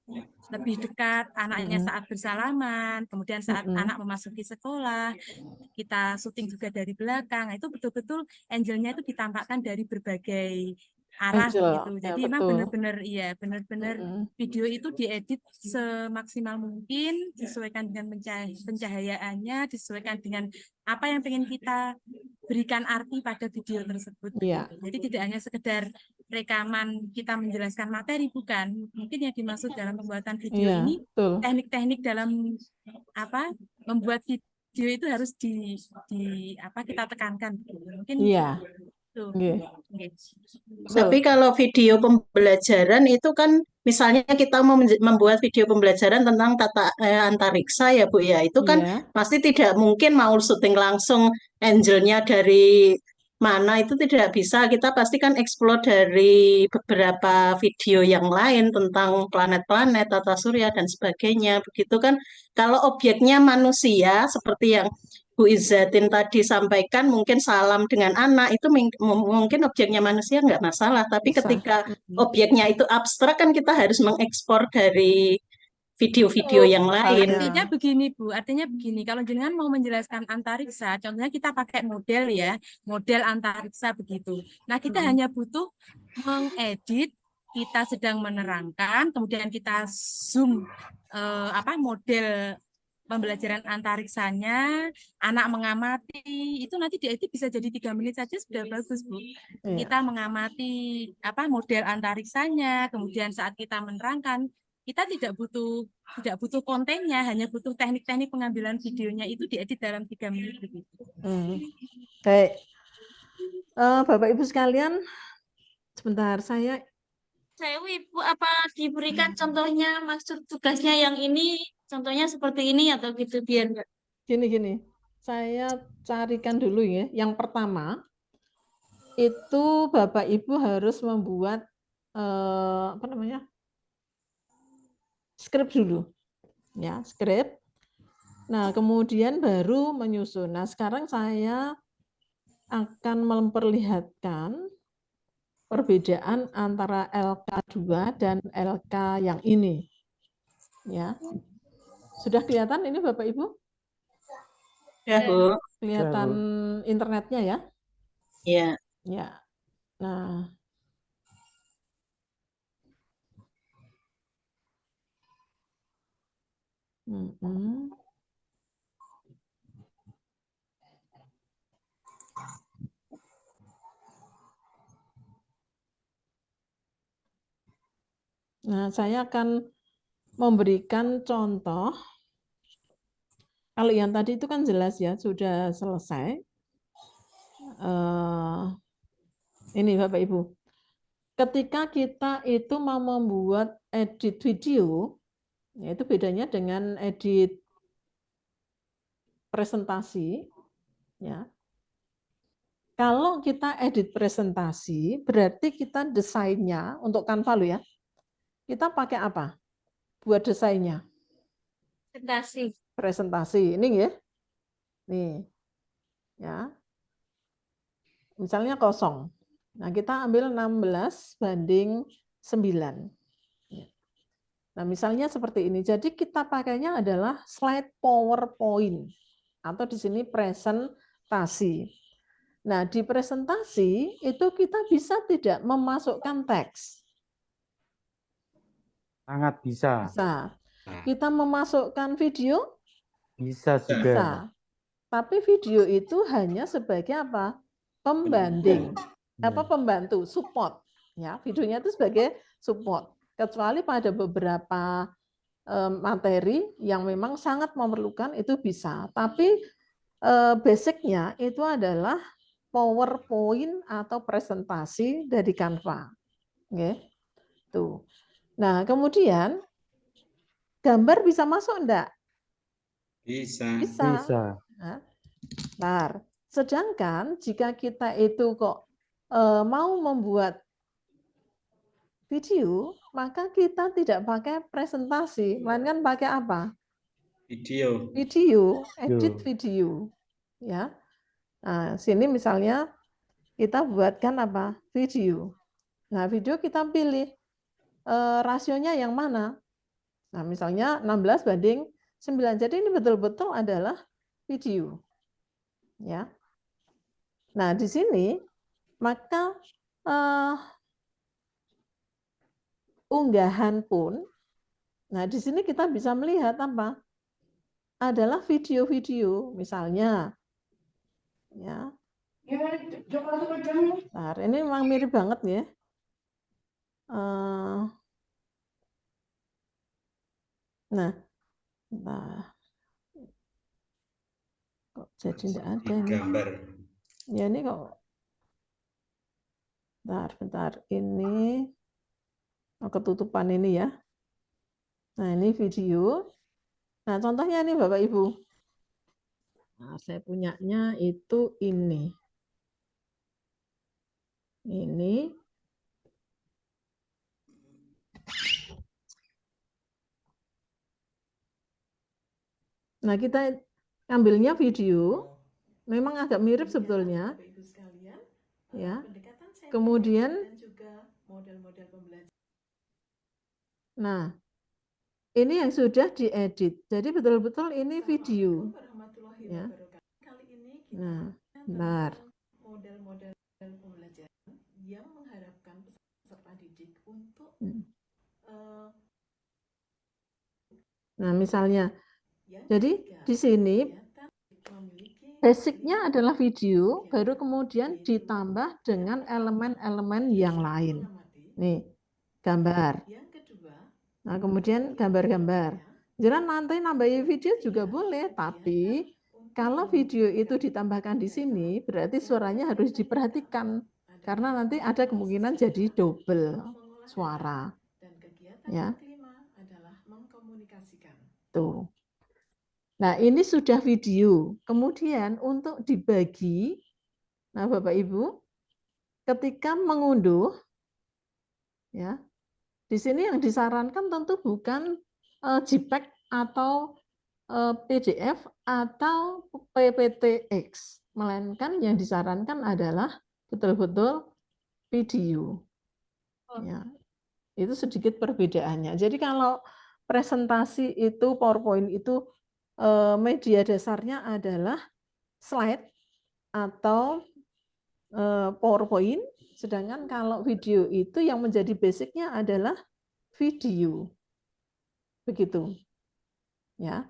lebih dekat anaknya saat bersalaman, kemudian saat anak memasuki sekolah kita syuting juga dari belakang. Itu betul-betul angle-nya itu ditampakkan dari berbagai arah gitu. Jadi memang benar-benar video itu diedit semaksimal mungkin, disesuaikan dengan pencahayaannya, disesuaikan dengan apa yang pengen kita berikan arti pada video tersebut. Jadi tidak hanya sekedar rekaman kita menjelaskan materi, bukan. Mungkin yang dimaksud dalam pembuatan video ini teknik-teknik dalam apa membuat video itu harus kita tekankan. Mungkin Tapi kalau video pembelajaran itu kan misalnya kita mau membuat video pembelajaran tentang tata antariksa ya Bu ya, itu kan pasti tidak mungkin mau syuting langsung angle-nya dari mana, itu tidak bisa. Kita pasti kan explore dari beberapa video yang lain tentang planet-planet, tata surya dan sebagainya. Begitu kan kalau objeknya manusia seperti yang Bu Izzatin tadi sampaikan, mungkin salam dengan anak itu mungkin objeknya manusia nggak masalah, tapi ketika objeknya itu abstrak kan kita harus mengekspor dari video-video yang lain. Artinya begini Bu, kalau jenengan mau menjelaskan antariksa, contohnya kita pakai model ya, model antariksa begitu. Nah kita hanya butuh mengedit, kita sedang menerangkan, kemudian kita zoom model pembelajaran antariksanya, anak mengamati, itu nanti diedit bisa jadi 3 menit saja sudah bagus, Bu. Kita mengamati model antariksanya, kemudian saat kita menerangkan, kita tidak butuh kontennya, hanya butuh teknik-teknik pengambilan videonya itu diedit dalam 3 menit begitu. Baik. Bapak Ibu sekalian, sebentar saya Ibu, apa diberikan contohnya maksud tugasnya yang ini, contohnya seperti ini atau gitu biar enggak? Gini, saya carikan dulu ya. Yang pertama itu Bapak Ibu harus membuat skrip dulu, ya skrip. Nah kemudian baru menyusun. Nah sekarang saya akan memperlihatkan perbedaan antara LK2 dan LK yang ini. Ya. Sudah kelihatan ini Bapak Ibu? Ya, Bu. Kelihatan internetnya ya? Iya. Ya. Nah, Nah, saya akan memberikan contoh. Kalau yang tadi itu kan jelas ya, sudah selesai. Ini Bapak Ibu. Ketika kita itu mau membuat edit video, itu bedanya dengan edit presentasi. Ya. Kalau kita edit presentasi, berarti kita desainnya untuk Canva lo ya. Kita pakai apa? Buat desainnya. Presentasi. Ini ya. Nih. Ya. Misalnya kosong. Nah, kita ambil 16:9. Nah, misalnya seperti ini. Jadi kita pakainya adalah slide PowerPoint atau di sini presentasi. Nah, di presentasi itu kita bisa tidak memasukkan teks. Sangat bisa. Bisa. Kita memasukkan video? Bisa juga. Bisa. Tapi video itu hanya sebagai apa? Pembanding. Pembantu, support. Ya, videonya itu sebagai support. Kecuali pada beberapa materi yang memang sangat memerlukan itu bisa. Tapi basicnya itu adalah PowerPoint atau presentasi dari Canva. Oke. Tuh. Nah, kemudian gambar bisa masuk enggak? Bisa. Nah, sedangkan jika kita itu kok mau membuat video, maka kita tidak pakai presentasi, melainkan pakai apa? Video. Edit video. Ya. Nah, sini misalnya kita buatkan apa? Video. Nah, video kita pilih rasionya yang mana? Nah, misalnya 16:9. Jadi ini betul-betul adalah video. Ya. Nah, di sini maka unggahan pun, nah di sini kita bisa melihat apa? Adalah video-video, misalnya. Ya. Nah, ini memang mirip banget ya. Nah, kok jadi tidak ada ini. Gambar. Ya ini kok. Bentar. Ini ketutupan ini ya. Nah, ini video. Nah, contohnya ini Bapak Ibu. Nah, saya punyanya itu ini. Ini. Nah, kita ambilnya video. Memang agak mirip sebetulnya. Ya. Kemudian nah, ini yang sudah diedit. Jadi betul-betul ini video. Ya. Nah, benar. Model-model pembelajaran yang mengharapkan peserta didik untuk nah, misalnya Jadi di sini basicnya adalah video, baru kemudian ditambah dengan elemen-elemen yang lain. Nih, gambar. Nah, kemudian gambar-gambar. Jadi nanti nambahin video juga boleh, tapi kalau video itu ditambahkan di sini, berarti suaranya harus diperhatikan. Karena nanti ada kemungkinan jadi double suara. Ya. Tuh. Nah, ini sudah video. Kemudian untuk dibagi, nah Bapak Ibu, ketika mengunduh, ya, di sini yang disarankan tentu bukan JPEG atau PDF atau PPTX, melainkan yang disarankan adalah betul-betul video. Ya, itu sedikit perbedaannya. Jadi kalau presentasi itu PowerPoint itu media dasarnya adalah slide atau PowerPoint, sedangkan kalau video itu yang menjadi basicnya adalah video. Begitu. Ya.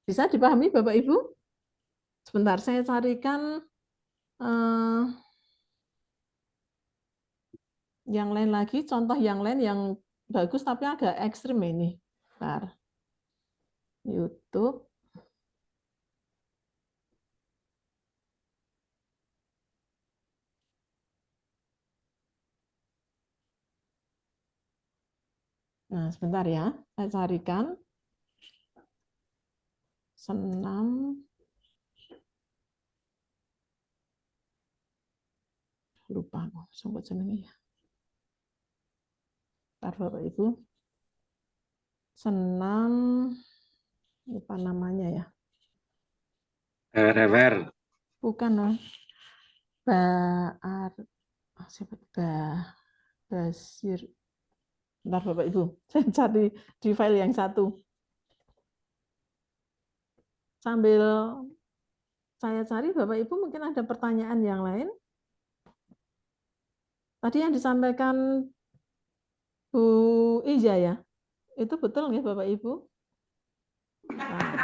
Bisa dipahami Bapak Ibu? Sebentar saya carikan yang lain lagi, contoh yang lain yang bagus tapi agak ekstrim ini. Bentar. YouTube. Nah, sebentar ya, saya carikan. Senam. Lupa kok, sempat senengnya. Bentar Bapak Ibu. Senam, lupa namanya ya. Rever. Bukan loh. Basir. Bentar Bapak Ibu, saya cari di file yang satu. Sambil saya cari, Bapak Ibu mungkin ada pertanyaan yang lain. Tadi yang disampaikan Bu Ija ya, itu betul nggak Bapak Ibu?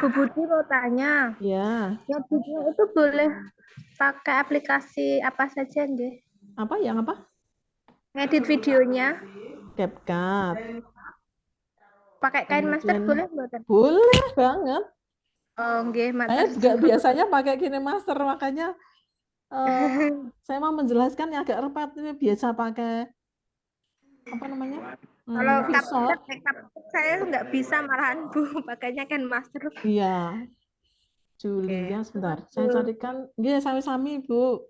Bu Budi mau tanya. Ya. Yang video itu boleh pakai aplikasi apa saja nggih? Apa yang apa? Ngedit videonya. CapCut. Pakai KineMaster boleh nggak? Boleh banget. Oh, nggih, Saya juga biasanya pakai KineMaster, makanya saya mau menjelaskan yang agak repot ini biasa pakai apa namanya? Kalau Visor. saya nggak bisa malahan Bu, pakainya KineMaster. Iya. Julia, sebentar. Saya carikan. Iya, sami-sami, Bu.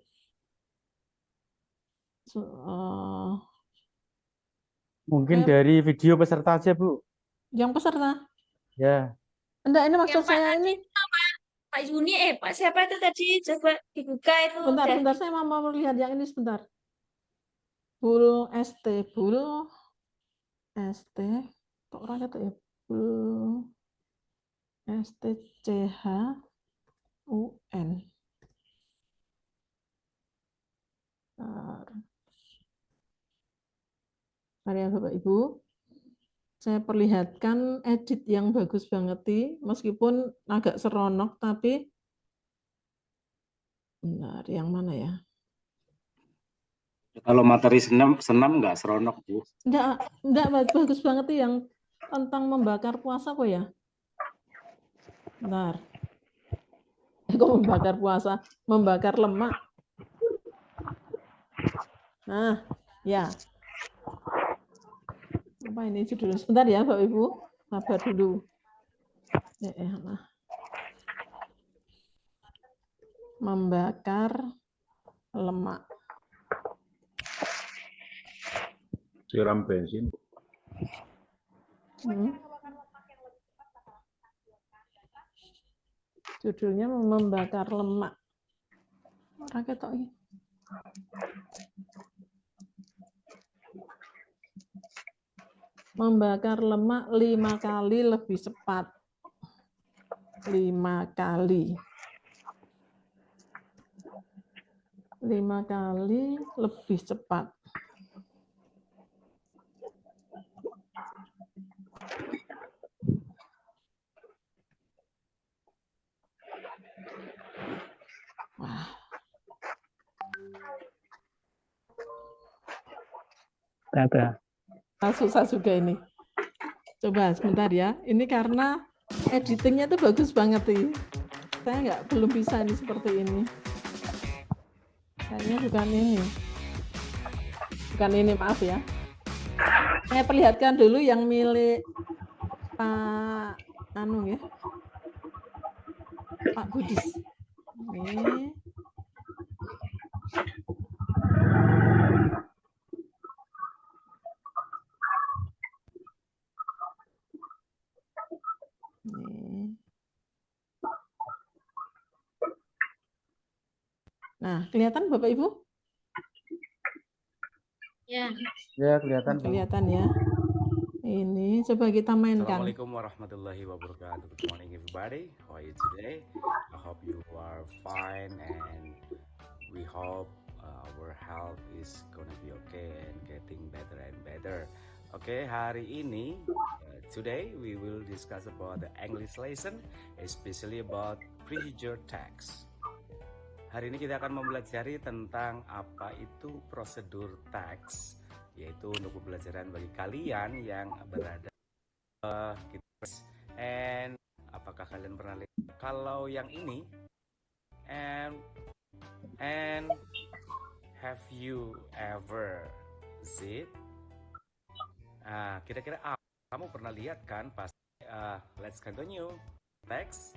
Mungkin dari video peserta aja, Bu. Yang peserta? Ya. Enggak, ini maksud saya ini. Pak Juni, Pak siapa itu tadi? Coba dibuka itu. Bentar, saya mau melihat yang ini sebentar. Bul ST, kok orang kata ya? Bul STCHUN. Mari ya Bapak Ibu, saya perlihatkan edit yang bagus banget, meskipun agak seronok, tapi benar, yang mana ya? Kalau materi senam nggak seronok, Bu. Enggak bagus banget yang tentang membakar puasa kok ya? Bentar. Kok membakar puasa? Membakar lemak. Nah, ya. Apa ini judulnya? Sebentar ya, Bapak Ibu. Sabar dulu. Nah. Membakar lemak. Siram bensin. Judulnya membakar lemak. Orang ketok ini. Membakar lemak 5 kali lebih cepat. 5 kali. 5 kali lebih cepat. Susah juga ini. Coba sebentar ya. Ini karena editingnya tuh bagus banget nih. Saya belum bisa ini seperti ini. Kayaknya bukan ini. Bukan ini, maaf ya. Saya perlihatkan dulu yang milik Pak ya. Pak Budis. Ini. Nah, kelihatan Bapak Ibu? Ya. Ya, kelihatan. Kelihatan ya. Ini coba kita mainkan. Assalamualaikum warahmatullahi wabarakatuh. Good morning everybody. How are you today? I hope you are fine and we hope our health is gonna be okay and getting better and better. Okay, hari ini today we will discuss about the English lesson, especially about procedure text. Hari ini kita akan mempelajari tentang apa itu prosedur teks, yaitu untuk pembelajaran bagi kalian yang berada and apakah kalian pernah lihat kalau yang ini and have you ever seen? Kira-kira kamu pernah lihat kan? Pasti. Let's continue text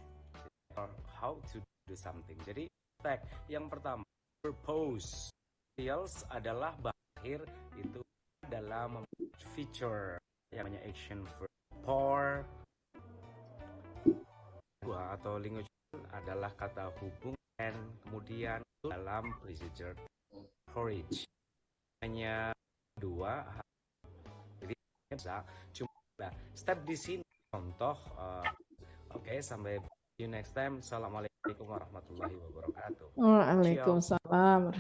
or how to do something. Jadi yang pertama, purpose skills adalah bahir itu dalam feature yang namanya action verb. For atau language adalah kata hubung and kemudian dalam procedure forage hanya dua. Jadi bisa cuma step di sini contoh. Oke, sampai see you next time. Assalamualaikum warahmatullahi wabarakatuh. Waalaikumsalam.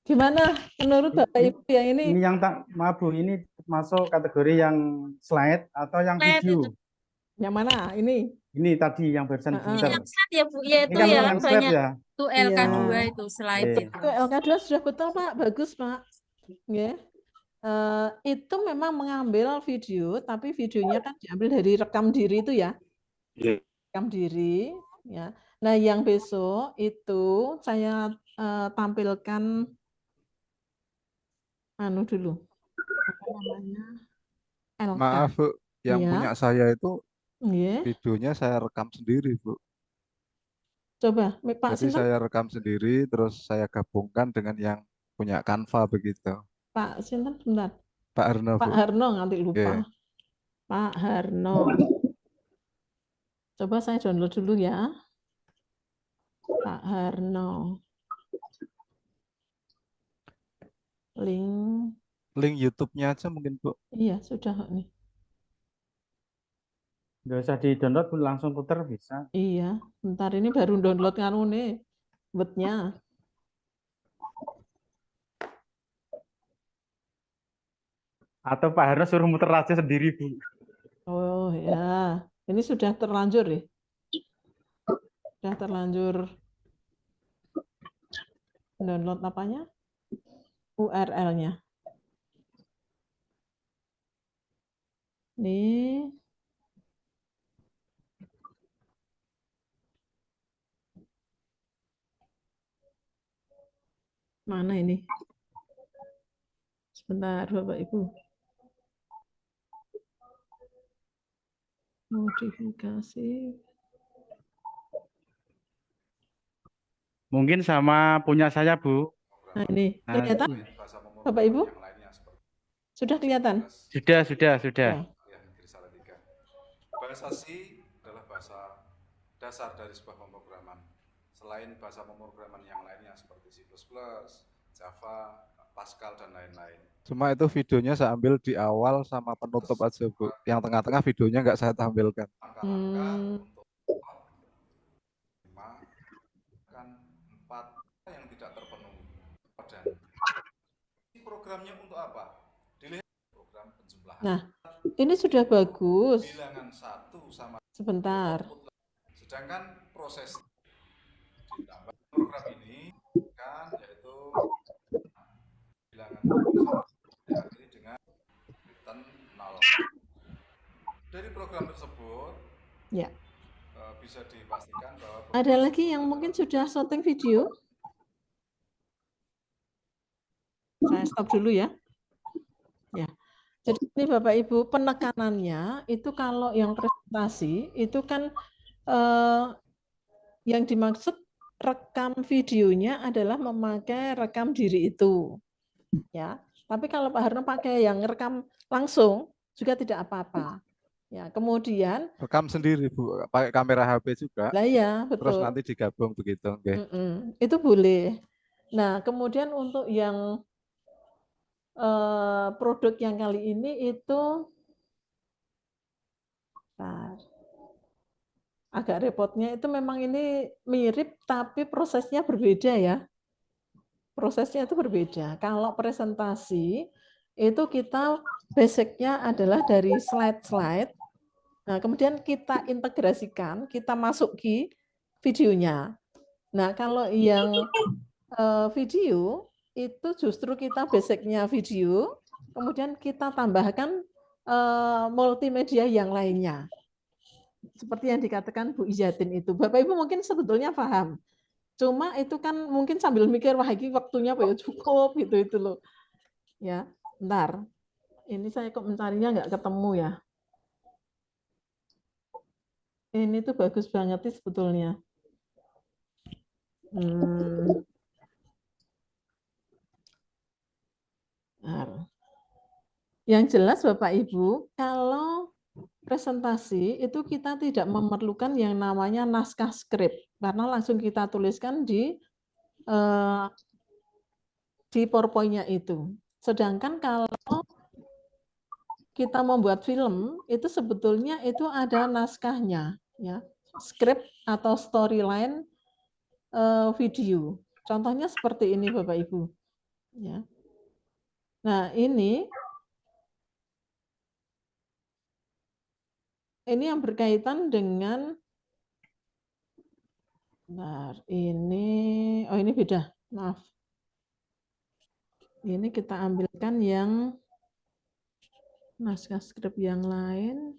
Gimana menurut Bapak Ibu yang ini? Ini yang maaf Bu, ini masuk kategori yang slide atau yang video? Yang mana? Ini? Ini tadi yang barusan Yang slide ya Bu, ya itu kan ya yang slide ya. Itu LK2 itu slide. Itu LK2 sudah betul Pak, bagus Pak. Ya. Itu memang mengambil video, tapi videonya kan diambil dari rekam diri itu ya. Rekam diri ya. Nah, yang besok itu saya tampilkan dulu. Apa namanya? LK. Maaf Bu, yang punya saya itu videonya saya rekam sendiri Bu. Coba Pak Jadi saya rekam sendiri terus saya gabungkan dengan yang punya Canva begitu. Pak Sinten sebentar. Pak Harno. Pak Harno nanti lupa. Pak Harno. Coba saya download dulu ya. Pak Harno. Link YouTube-nya aja mungkin Bu. Iya, sudah nih. Nggak usah di-download pun langsung putar bisa. Iya, bentar ini baru download nih, webnya. Atau Pak Harno suruh muter aja sendiri Bu. Oh ya, ini sudah terlanjur ya. Sudah terlanjur download apanya? URL-nya. Nih. Mana ini? Sebentar Bapak Ibu. Modifikasi. Mungkin sama punya saya Bu. Nah ini, kelihatan Bapak Ibu? Sudah kelihatan? Sudah. Bahasa C adalah bahasa dasar dari sebuah pemrograman. Selain bahasa pemrograman yang lainnya seperti C++, Java, Pascal, dan lain-lain. Cuma itu videonya saya ambil di awal sama penutup aja Bu. Yang tengah-tengah videonya nggak saya tampilkan. Kan 4 yang tidak terpenuhi. Dan programnya untuk apa? Dilihat program penjumlahan. Nah, ini sudah bagus. Bilangan 1 sama sebentar. Sedangkan proses ditambah program ini kan yaitu bilangan Dari program tersebut Ya. Bisa dipastikan bahwa Ada lagi yang mungkin sudah syuting video? Saya stop dulu ya. Ya. Jadi ini Bapak Ibu, penekanannya itu kalau yang presentasi itu kan yang dimaksud rekam videonya adalah memakai rekam diri itu. Ya. Tapi kalau Pak Harno pakai yang rekam langsung juga tidak apa-apa. Ya, kemudian rekam sendiri Bu, pakai kamera HP juga. Lah ya, Terus betul. nanti digabung begitu, okay. Itu boleh. Nah, kemudian untuk yang produk yang kali ini itu agak repotnya itu memang ini mirip tapi prosesnya berbeda ya. Prosesnya itu berbeda. Kalau presentasi itu kita basicnya adalah dari slide-slide. Nah, kemudian kita integrasikan, kita masuki videonya. Nah, kalau yang video itu justru kita basicnya video, kemudian kita tambahkan multimedia yang lainnya. Seperti yang dikatakan Bu Izatin itu. Bapak Ibu mungkin sebetulnya paham. Cuma itu kan mungkin sambil mikir, wah ini waktunya apa ya cukup gitu loh. Ya, bentar. Ini saya kok mencarinya nggak ketemu ya. Ini tuh bagus banget sih sebetulnya. Yang jelas Bapak Ibu, kalau presentasi itu kita tidak memerlukan yang namanya naskah skrip, karena langsung kita tuliskan di PowerPoint-nya itu. Sedangkan kalau kita membuat film, itu sebetulnya itu ada naskahnya, ya, skrip atau storyline video. Contohnya seperti ini Bapak Ibu. Ya. Nah ini yang berkaitan dengan, ini beda, maaf. Ini kita ambilkan yang naskah skrip yang lain.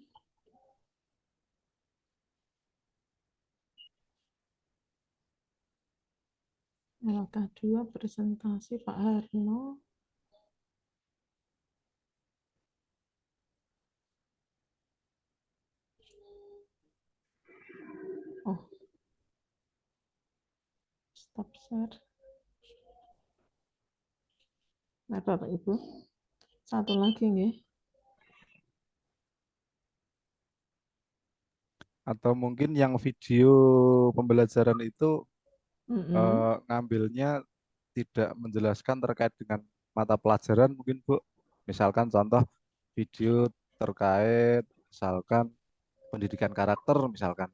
LK2 presentasi Pak Harno. Oh. Stop share. Nah, Bapak Ibu. Satu lagi nggih. Atau mungkin yang video pembelajaran itu ngambilnya tidak menjelaskan terkait dengan mata pelajaran mungkin Bu. Misalkan contoh video terkait misalkan pendidikan karakter misalkan.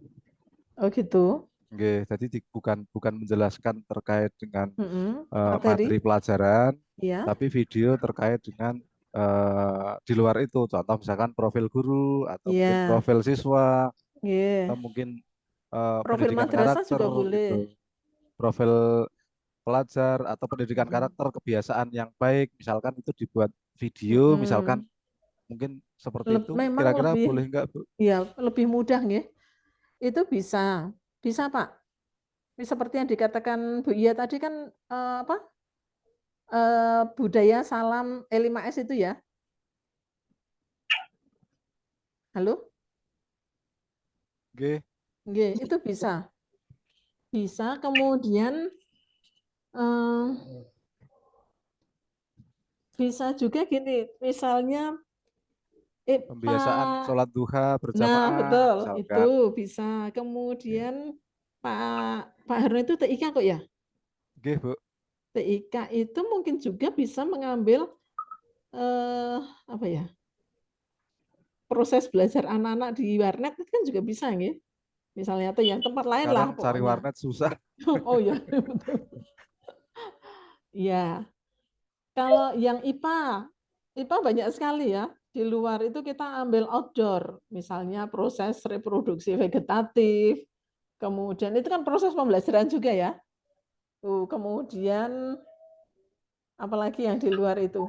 Oh gitu. Oke, jadi bukan menjelaskan terkait dengan materi pelajaran, ya. Tapi video terkait dengan di luar itu, contoh misalkan profil guru atau mungkin profil siswa, atau mungkin profil pendidikan karakter, juga boleh. gitu. Profil pelajar atau pendidikan karakter, kebiasaan yang baik, misalkan itu dibuat video, misalkan mungkin seperti itu. Kira-kira boleh enggak Bu? Iya, lebih mudah nggih. Itu bisa Pak. Ini seperti yang dikatakan Bu Iya tadi kan budaya salam E5S itu ya. Halo? Oke. Itu bisa. Bisa, kemudian bisa juga gini, misalnya pembiasaan sholat duha berjamaah. Nah, betul, misalkan. itu bisa. Kemudian Pak Harno itu TIK kok ya? Oke, Bu. TIK itu mungkin juga bisa mengambil proses belajar anak-anak di warnet itu kan juga bisa nggih. Misalnya atau yang tempat lain sekarang lah. Cari warnet susah. Oh ya, betul. Iya. Kalau yang IPA banyak sekali ya. Di luar itu kita ambil outdoor, misalnya proses reproduksi vegetatif. Kemudian itu kan proses pembelajaran juga ya. Kemudian apalagi yang di luar itu?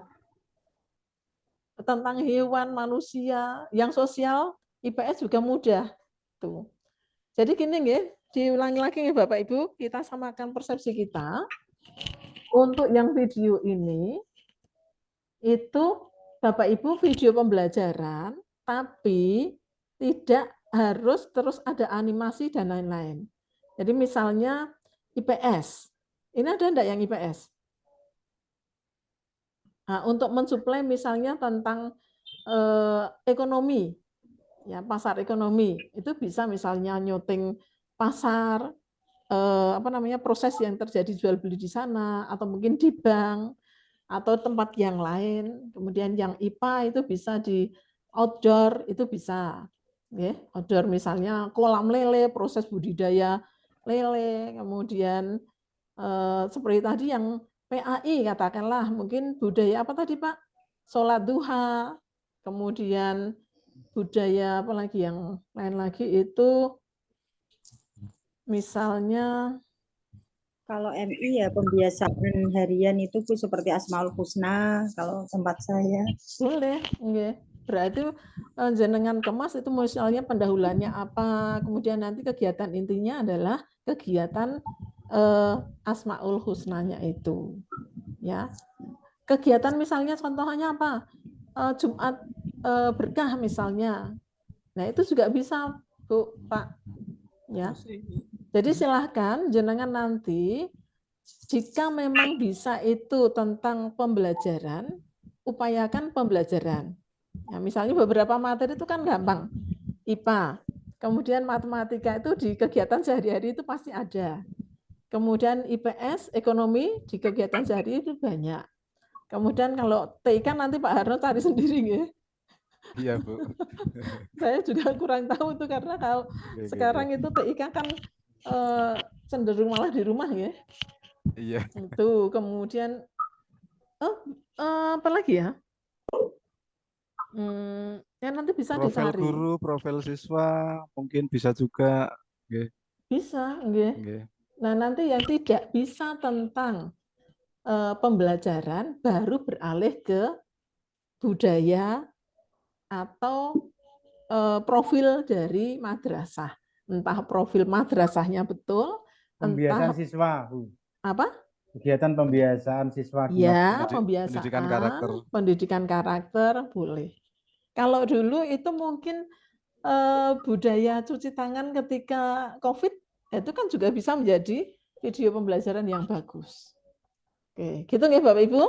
Tentang hewan, manusia, yang sosial IPS juga mudah. Tuh. Jadi gini nggih, diulangi lagi nih Bapak Ibu, kita samakan persepsi kita. Untuk yang video ini, itu Bapak Ibu video pembelajaran, tapi tidak harus terus ada animasi dan lain-lain. Jadi misalnya IPS, ini ada enggak yang IPS? Nah, untuk mensuplai misalnya tentang ekonomi, ya pasar ekonomi, itu bisa misalnya nyuting pasar, apa namanya, proses yang terjadi jual beli di sana, atau mungkin di bank, atau tempat yang lain. Kemudian yang IPA itu bisa di outdoor, itu bisa. Ya, outdoor misalnya kolam lele, proses budidaya lele, kemudian seperti tadi yang PAI katakanlah, mungkin budaya apa tadi Pak? Sholat duha, kemudian budaya apa lagi yang lain lagi itu misalnya kalau MI ya pembiasaan harian itu Bu seperti Asmaul Husna kalau tempat saya. Boleh, nggih. Berarti jenengan kemas itu misalnya pendahuluannya apa, kemudian nanti kegiatan intinya adalah kegiatan Asmaul Husnanya itu. Ya. Kegiatan misalnya contohnya apa? Jumat berkah misalnya. Nah, itu juga bisa, Bu, Pak. Ya. Jadi silahkan jenengan nanti jika memang bisa itu tentang pembelajaran, upayakan pembelajaran. Ya, misalnya beberapa materi itu kan gampang. IPA, kemudian matematika itu di kegiatan sehari-hari itu pasti ada. Kemudian IPS, ekonomi di kegiatan sehari itu banyak. Kemudian kalau TIK nanti Pak Harno cari sendiri ya. Iya, Bu. Saya juga kurang tahu itu karena kalau sekarang itu TIK kan cenderung malah di rumah ya. Iya. Itu kemudian apa lagi ya? Ya nanti bisa profil dicari. Guru, profil siswa, mungkin bisa juga. Okay. Bisa, okay. Nah nanti yang tidak bisa tentang pembelajaran baru beralih ke budaya atau profil dari madrasah. Entah profil madrasahnya betul, pembiasaan entah siswa, Bu. Apa? Kegiatan pembiasaan siswa. Ya, pembiasaan, pendidikan karakter boleh. Kalau dulu itu mungkin budaya cuci tangan ketika COVID, itu kan juga bisa menjadi video pembelajaran yang bagus. Oke, gitu nggih Bapak Ibu?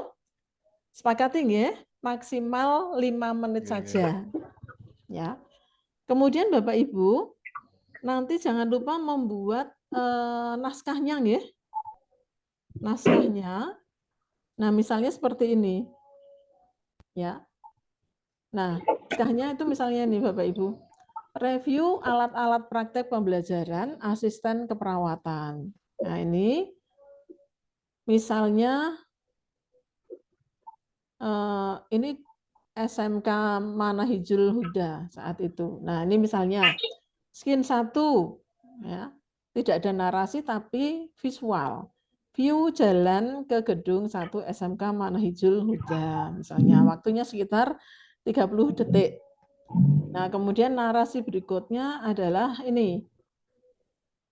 Sepakati nggih? Maksimal 5 menit saja. Ya. Kemudian Bapak Ibu, nanti jangan lupa membuat naskahnya nggih. Naskahnya. Nah, misalnya seperti ini. Ya. Nah, naskahnya itu misalnya nih Bapak Ibu. Review alat-alat praktek pembelajaran asisten keperawatan. Nah, ini misalnya ini SMK Manahijul Huda saat itu. Nah, ini misalnya skin 1 ya. Tidak ada narasi tapi visual. View jalan ke gedung 1 SMK Manahijul Huda. Misalnya waktunya sekitar 30 detik. Nah, kemudian narasi berikutnya adalah ini.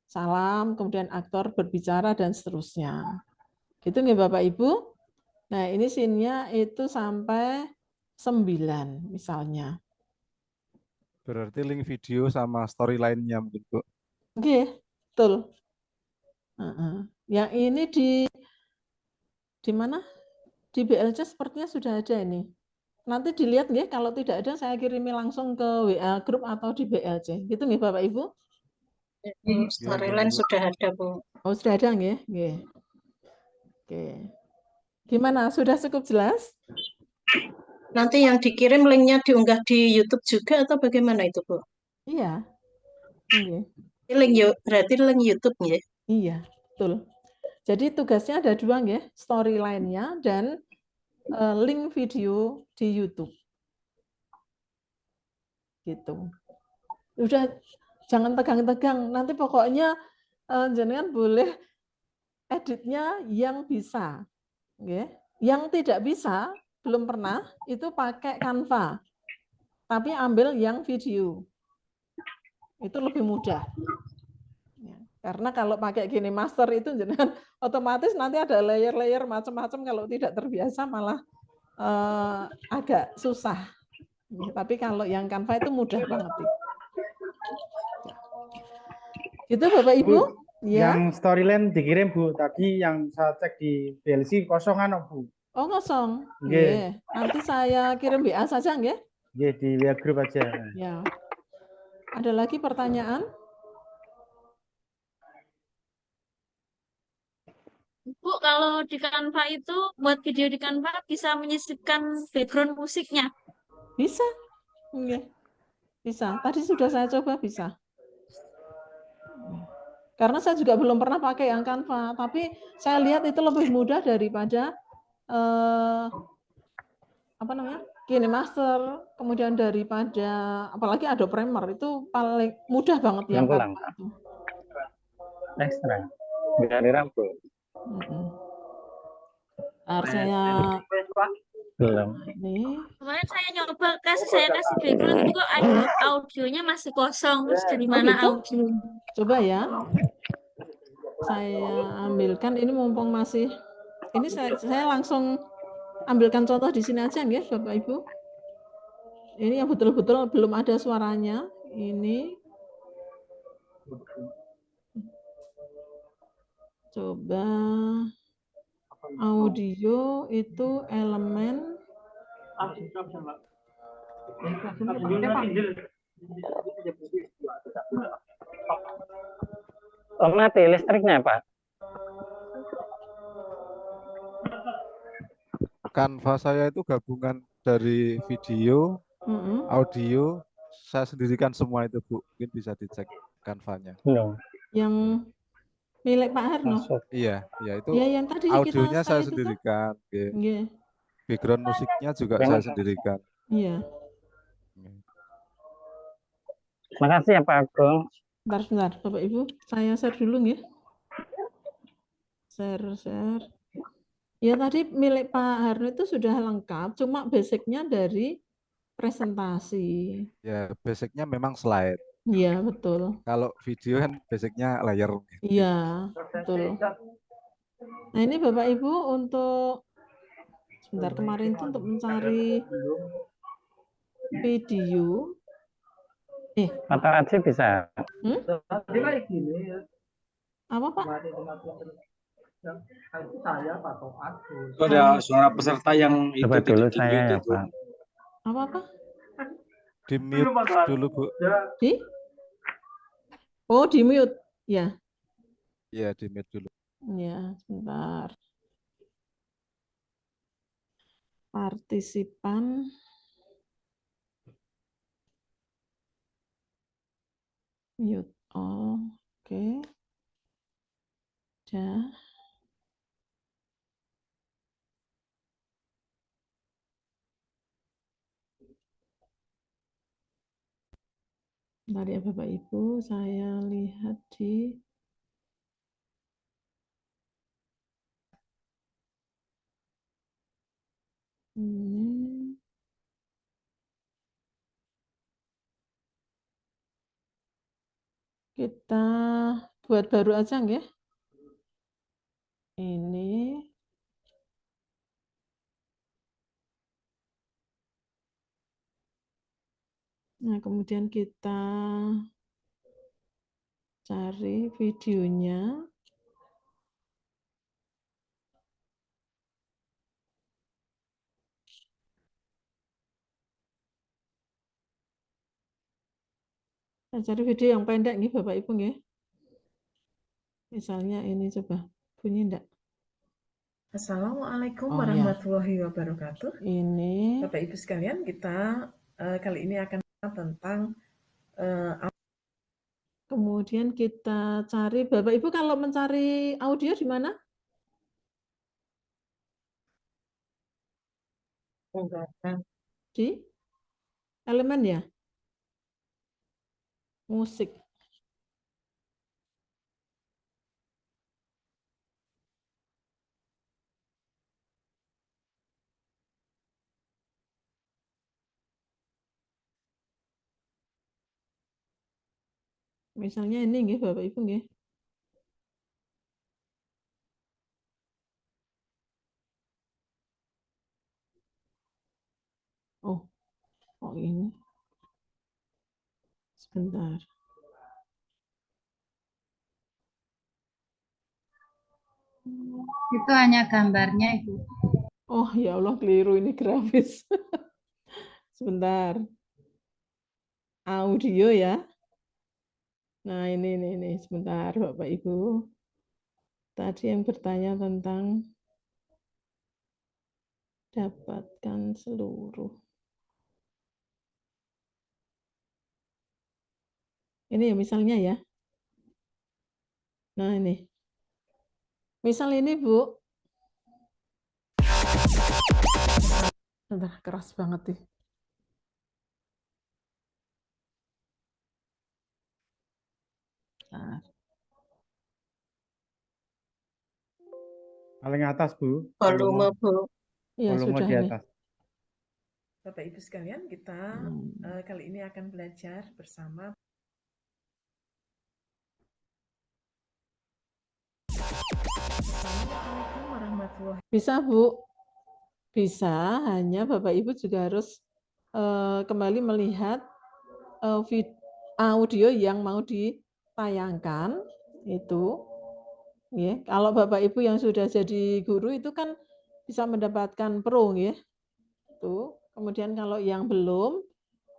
Salam, kemudian aktor berbicara dan seterusnya. Gitu nggih Bapak Ibu? Nah, ini scene-nya itu sampai 9 misalnya. Berarti link video sama storyline-nya mungkin, Bu. Oke, betul. Yang ini di mana? Di BLC sepertinya sudah ada ini. Nanti dilihat nggih, kalau tidak ada saya kirimi langsung ke WA grup atau di BLC. Gitu nggih Bapak Ibu? Storyline sudah ada, Bu. Oh, sudah ada nggih? Nggih. Oke. Gimana? Sudah cukup jelas? Nanti yang dikirim linknya diunggah di YouTube juga atau bagaimana itu, Bu? Iya. Okay. Berarti link YouTube ya? Iya, betul. Jadi tugasnya ada 2 ya, storyline-nya dan link video di YouTube. Gitu. Udah jangan tegang-tegang. Nanti pokoknya jenengan boleh editnya yang bisa. Okay. Yang tidak bisa, belum pernah, itu pakai Canva. Tapi ambil yang video. Itu lebih mudah. Ya, karena kalau pakai gini master itu jangan otomatis nanti ada layer-layer macam-macam, kalau tidak terbiasa malah agak susah. Ya, tapi kalau yang Canva itu mudah banget. Itu Bapak Ibu. Bu, ya. Yang storyline dikirim Bu, tadi yang saya cek di BLC kosongan Bu. Oh kosong. Nggih. Nanti saya kirim WA saja nggih. Nggih, di WA group aja. Ya. Ada lagi pertanyaan? Bu, kalau di Canva itu buat video di Canva bisa menyisipkan background musiknya? Bisa. Nggih. Bisa. Tadi sudah saya coba bisa. Karena saya juga belum pernah pakai yang Canva, tapi saya lihat itu lebih mudah daripada apa namanya? KineMaster, kemudian daripada apalagi Adobe Premiere, itu paling mudah banget yang Canva itu. Ekstra. Dari rambut. Saya belum. Kemarin saya nyoba saya kasih background itu kok audionya masih kosong, terus dari mana gitu? audio? Coba ya. Saya ambilkan ini mumpung masih ini saya langsung ambilkan contoh di sini aja ya Bapak Ibu. Ini yang betul-betul belum ada suaranya. Ini coba audio itu elemen Mati listriknya Pak. Canva saya itu gabungan dari video, audio, saya sendirikan semua itu Bu. Mungkin bisa dicek Canva-nya. Yang milik Pak Harno. Iya, itu ya, yang tadi audionya kita saya sendirikan. Yeah. Background musiknya juga saya sendirikan. Iya. Makasih ya Pak Agung. Bentar, Bapak Ibu, saya share dulu ya. Share. Ya tadi milik Pak Harno itu sudah lengkap, cuma basicnya dari presentasi. Ya, basicnya memang slide. Iya, betul. Kalau video kan basicnya layer. Iya, betul. Nah ini Bapak Ibu untuk sebentar kemarin itu untuk mencari video. Matarazi bisa. Apa Pak? Ada suara peserta yang itu coba dulu saya ya Pak. Apa? Di mute dulu Bu. Di mute. Ya. Iya, di mute dulu. Ya, sebentar. Partisipan. Mute all. Oke. Dah. Bentar ya Bapak Ibu, saya lihat di ini. Kita buat baru aja nggih. Ini. Nah, kemudian kita cari videonya. Kita cari video yang pendek nih Bapak Ibu nggih. Misalnya ini coba bunyi enggak? Assalamualaikum warahmatullahi wabarakatuh. Ini Bapak Ibu sekalian, kita kali ini akan tentang kemudian kita cari Bapak Ibu kalau mencari audio di mana? Di elemen ya? Musik. Misalnya ini nggih Bapak Ibu nggih. Oh ini. Sebentar. Itu hanya gambarnya, Ibu. Oh ya Allah, keliru ini grafis. Sebentar. Audio ya. Nah, ini sebentar Bapak Ibu. Tadi yang bertanya tentang dapatkan seluruh. Ini ya misalnya ya. Nah, ini. Misal ini, Bu. Bentar, keras banget nih. Nah. Paling atas, Bu. Volume, Bu. Iya, Volume sudah di ini. atas. Bapak Ibu sekalian, kita kali ini akan belajar bersama. Assalamualaikum warahmatullahi wabarakatuh. Bisa, Bu. Bisa, hanya Bapak Ibu juga harus kembali melihat audio yang mau ditayangkan itu. Ya, kalau Bapak Ibu yang sudah jadi guru itu kan bisa mendapatkan pro ya. Tuh. Kemudian kalau yang belum,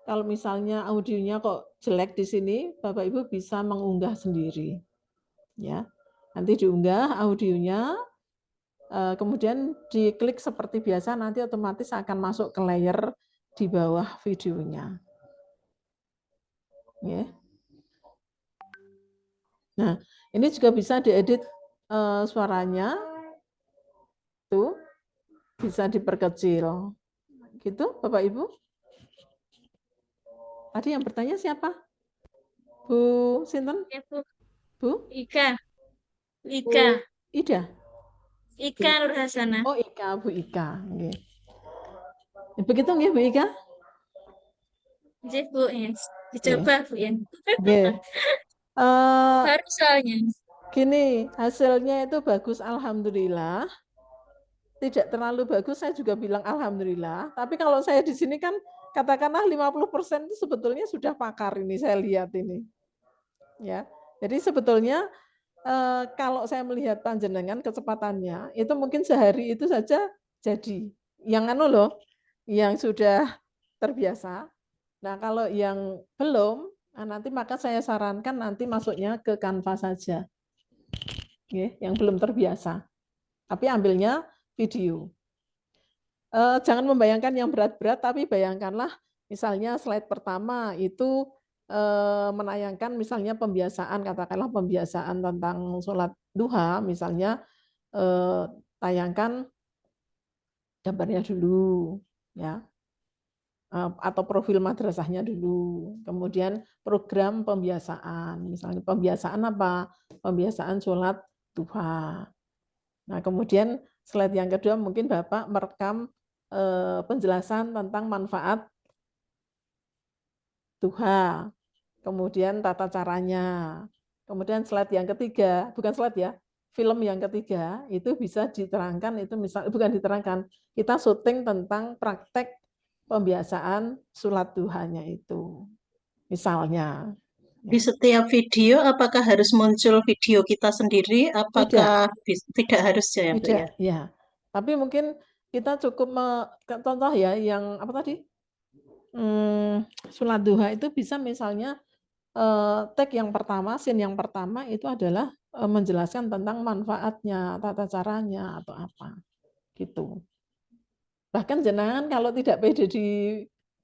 kalau misalnya audionya kok jelek di sini, Bapak Ibu bisa mengunggah sendiri. Ya. Nanti diunggah audionya, kemudian diklik seperti biasa, nanti otomatis akan masuk ke layer di bawah videonya. Ya. Nah, ini juga bisa diedit suaranya, tuh bisa diperkecil, gitu, Bapak Ibu. Tadi yang bertanya siapa? Bu Sinten? Ya, Bu. Bu? Ika. Bu Ida? Ika Nurhasana. Oh, Ika, Bu Ika. Okay. Begitu nggih, Bu Ika? Nggih, Bu, ya. Dicoba, Bu ya. Okay. Harus soalnya. Gini, hasilnya itu bagus, alhamdulillah. Tidak terlalu bagus, saya juga bilang alhamdulillah. Tapi kalau saya di sini kan katakanlah 50% itu sebetulnya sudah pakar ini, saya lihat ini. Ya. Jadi sebetulnya kalau saya melihat panjenengan kecepatannya, itu mungkin sehari itu saja jadi. Yang anu loh, yang sudah terbiasa. Nah, kalau yang belum, nanti maka saya sarankan nanti masuknya ke Canva saja. Yang belum terbiasa. Tapi ambilnya video. Jangan membayangkan yang berat-berat, tapi bayangkanlah misalnya slide pertama itu menayangkan misalnya pembiasaan, katakanlah pembiasaan tentang sholat duha, misalnya tayangkan gambarnya dulu, ya, atau profil madrasahnya dulu, kemudian program pembiasaan, misalnya pembiasaan apa? Pembiasaan sholat duha. Nah, kemudian slide yang kedua mungkin Bapak merekam penjelasan tentang manfaat duha, kemudian tata caranya. Kemudian slide yang ketiga, bukan slide ya, film yang ketiga itu bisa diterangkan, itu misal bukan diterangkan, kita syuting tentang praktek pembiasaan sholat duhanya itu. Misalnya. Di setiap video, apakah harus muncul video kita sendiri? Apakah tidak harus ya, Bu ya? Ya. Tapi mungkin kita cukup contoh ya, yang apa tadi? Sholat duha itu bisa misalnya tag yang pertama, scene yang pertama itu adalah menjelaskan tentang manfaatnya, tata caranya atau apa, gitu. Bahkan jenengan kalau tidak pede di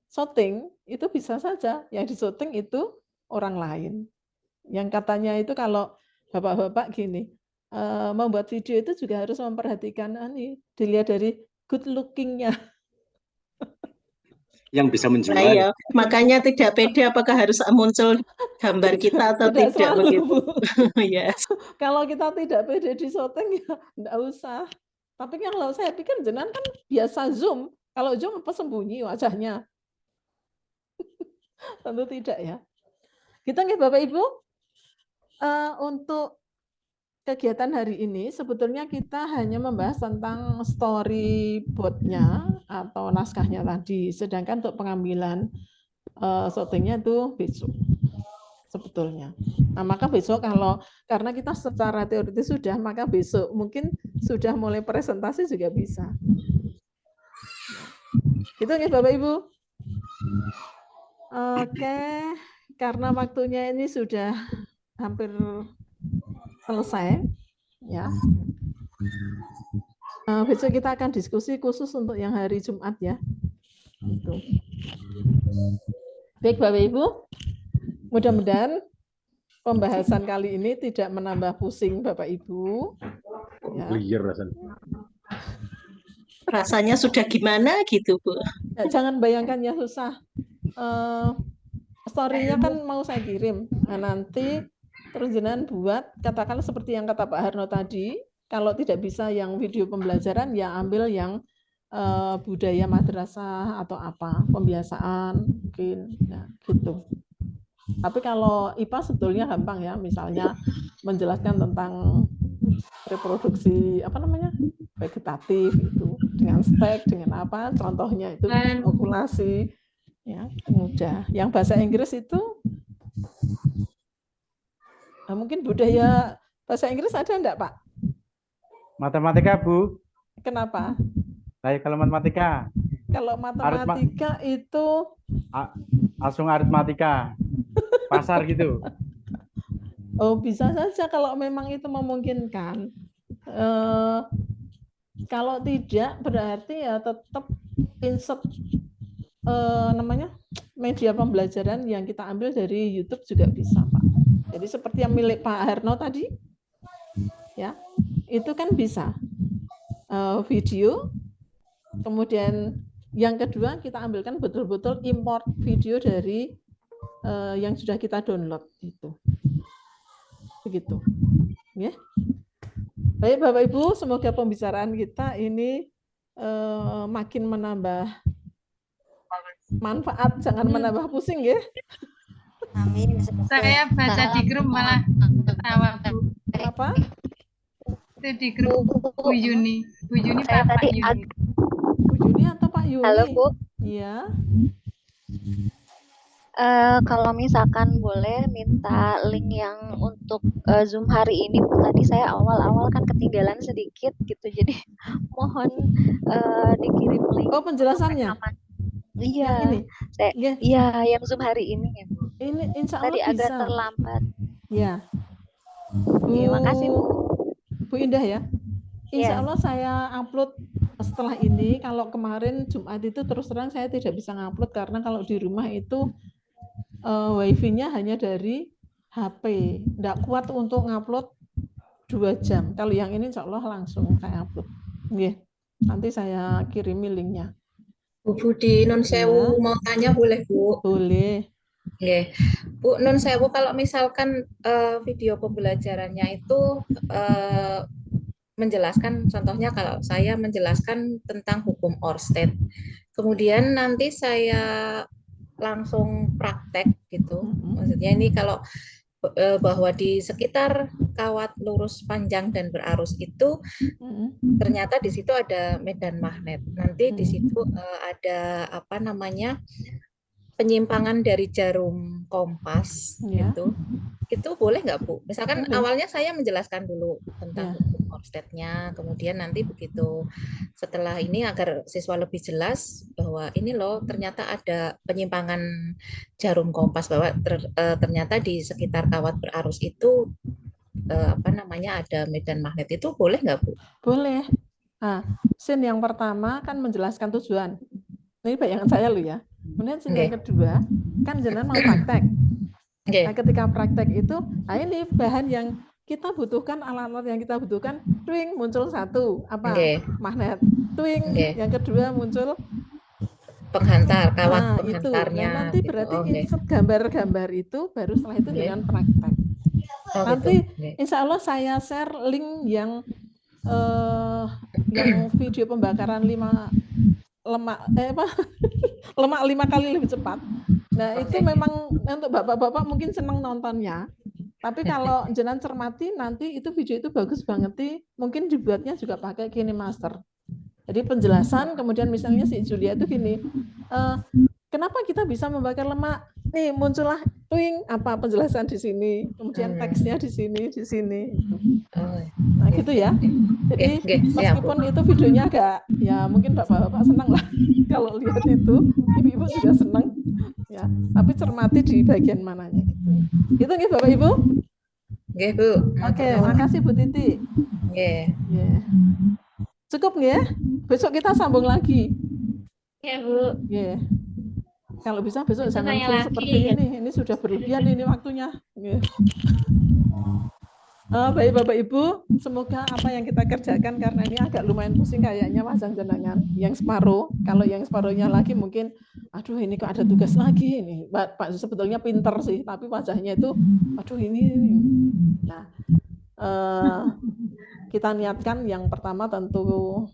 syuting itu bisa saja yang di syuting itu orang lain. Yang katanya itu kalau bapak-bapak gini, membuat video itu juga harus memperhatikan dilihat dari good looking-nya. Yang bisa menjual. Nah, iya, makanya tidak pede apakah harus muncul gambar kita atau tidak selalu, begitu. Yes. Kalau kita tidak pede di syuting ya enggak usah. Tapi kan kalau saya pikir jenengan kan biasa Zoom. Kalau Zoom apa sembunyi wajahnya? Tentu tidak ya. Gitu nggih Bapak Ibu? Untuk kegiatan hari ini sebetulnya kita hanya membahas tentang storyboardnya atau naskahnya tadi, sedangkan untuk pengambilan syutingnya itu besok sebetulnya. Nah, maka besok karena kita secara teoritis sudah, maka besok mungkin sudah mulai presentasi juga bisa. Itu ya Bapak Ibu. Oke, karena waktunya ini sudah hampir selesai, ya. Besok kita akan diskusi khusus untuk yang hari Jumat ya. Gitu. Baik Bapak Ibu, mudah-mudahan pembahasan kali ini tidak menambah pusing Bapak Ibu. Ya. Clear rasanya. Rasanya sudah gimana gitu Bu? Ya, jangan bayangkan ya susah. Story-nya kan mau saya kirim. Nah, nanti terus jenengan buat, katakanlah seperti yang kata Pak Harno tadi, kalau tidak bisa yang video pembelajaran, ya ambil yang budaya madrasah atau apa, pembiasaan mungkin, ya, gitu. Tapi kalau IPA sebetulnya gampang ya, misalnya menjelaskan tentang reproduksi vegetatif itu dengan stek, dengan apa, contohnya itu okulasi, ya mudah. Yang bahasa Inggris itu mungkin budaya bahasa Inggris ada enggak, Pak? Matematika, Bu. Kenapa? Kalau matematika. Kalau matematika itu langsung aritmatika. Pasar gitu. Oh, bisa saja kalau memang itu memungkinkan. Kalau tidak berarti ya tetap insert media pembelajaran yang kita ambil dari YouTube juga bisa, Pak. Jadi seperti yang milik Pak Harno tadi, ya, itu kan bisa video. Kemudian yang kedua kita ambilkan betul-betul import video dari yang sudah kita download itu, begitu, ya. Baik Bapak Ibu, semoga pembicaraan kita ini makin menambah manfaat, jangan menambah pusing ya. Amin. Saya baca di grup malah ketawa Bu. Apa? Itu di grup Bu Yuni. Bu Yuni Pak Yuni. Bu Yuni atau Pak Yuni? Halo Bu. Iya. Kalau misalkan boleh minta link yang untuk Zoom hari ini, Bu. Tadi saya awal-awal kan ketinggalan sedikit gitu, jadi mohon dikirim link. Oh, penjelasannya? Iya, iya yang Zoom hari ini ya Bu. Ini insya Allah tadi bisa. agak terlambat. Ya. Terima kasih Bu. Bu Indah ya. Insya Allah saya upload setelah ini. Kalau kemarin Jumat itu terus terang saya tidak bisa ngupload karena kalau di rumah itu wifi-nya hanya dari HP, tidak kuat untuk ngupload 2 jam. Kalau yang ini insya Allah langsung saya upload. Nggih. Nanti saya kirimi linknya. Bu Budi, Nun Sewu mau tanya boleh Bu? Boleh. Oke. Bu Nun Sewu, kalau misalkan video pembelajarannya itu menjelaskan, contohnya kalau saya menjelaskan tentang hukum Oersted, kemudian nanti saya langsung praktek gitu, maksudnya ini kalau bahwa di sekitar kawat lurus panjang dan berarus itu ternyata di situ ada medan magnet. Nanti di situ ada penyimpangan dari jarum kompas gitu. Itu boleh nggak Bu? Misalkan awalnya saya menjelaskan dulu tentang Oersted-nya, kemudian nanti begitu setelah ini agar siswa lebih jelas bahwa ini loh ternyata ada penyimpangan jarum kompas, bahwa ternyata di sekitar kawat berarus itu ada medan magnet, itu boleh nggak Bu? Boleh. Nah, scene yang pertama kan menjelaskan tujuan. Ini bayangan saya loh ya. Kemudian scene yang kedua kan jenengan mau praktek. Nah, ketika praktek itu, nah ini bahan yang kita butuhkan, alat-alat yang kita butuhkan, twing muncul satu magnet, twing yang kedua muncul penghantar, kawat itu. penghantarnya. Nah, nanti berarti insert gambar-gambar itu baru setelah itu dengan praktek. Nanti insya Allah saya share link yang video pembakaran lemak 5 kali lebih cepat. Nah, itu memang untuk bapak-bapak mungkin senang nontonnya. Tapi kalau jenengan cermati nanti itu video itu bagus banget mungkin dibuatnya juga pakai KineMaster. Jadi penjelasan kemudian misalnya si Julia itu gini, kenapa kita bisa membakar lemak? Nih muncullah twing apa penjelasan di sini, kemudian teksnya di sini. Nah gitu ya. Jadi meskipun itu videonya agak ya mungkin bapak-bapak senang lah kalau lihat itu, ibu-ibu juga senang ya. Tapi cermati di bagian mananya. Gitu nggih Bapak Ibu? Nggih Bu. Oke, makasih Bu Titi. Nggih. Cukup nggih ya? Besok kita sambung lagi. Ya Bu. Kalau bisa besok jangan full seperti ini. Ini sudah berlebihan ini waktunya. Baik Bapak Ibu, semoga apa yang kita kerjakan karena ini agak lumayan pusing kayaknya wajah jenengan. Yang separuh, kalau yang separuhnya lagi mungkin, aduh ini kok ada tugas lagi ini. Pak sebetulnya pinter sih, tapi wajahnya itu, aduh ini. Nah, kita niatkan yang pertama tentu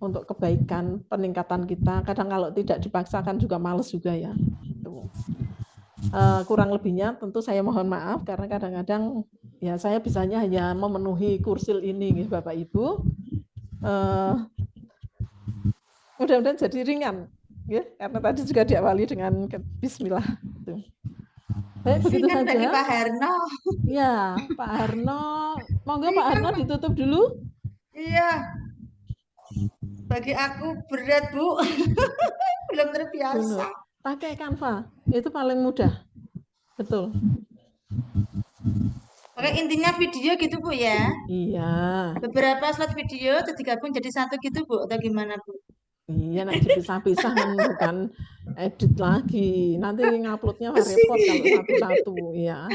untuk kebaikan peningkatan kita. Kadang kalau tidak dipaksakan juga males juga ya. Kurang lebihnya tentu saya mohon maaf karena kadang-kadang ya saya bisanya hanya memenuhi kursil ini Bapak Ibu. Mudah-mudahan jadi ringan ya, karena tadi juga diawali dengan bismillah. Baik, begitu saja. Dari Pak Harno. Ya, Pak Harno. Monggo Pak Harno ditutup dulu. Iya. Bagi aku berat, Bu. Belum terbiasa. Pakai Canva, itu paling mudah. Betul. Oke, intinya video gitu, Bu ya? Iya. Beberapa slide video digabung jadi satu gitu, Bu, atau gimana, Bu? Iya, nanti dipisah-pisah bukan edit lagi. Nanti nguploadnya repot kalau satu-satu, ya.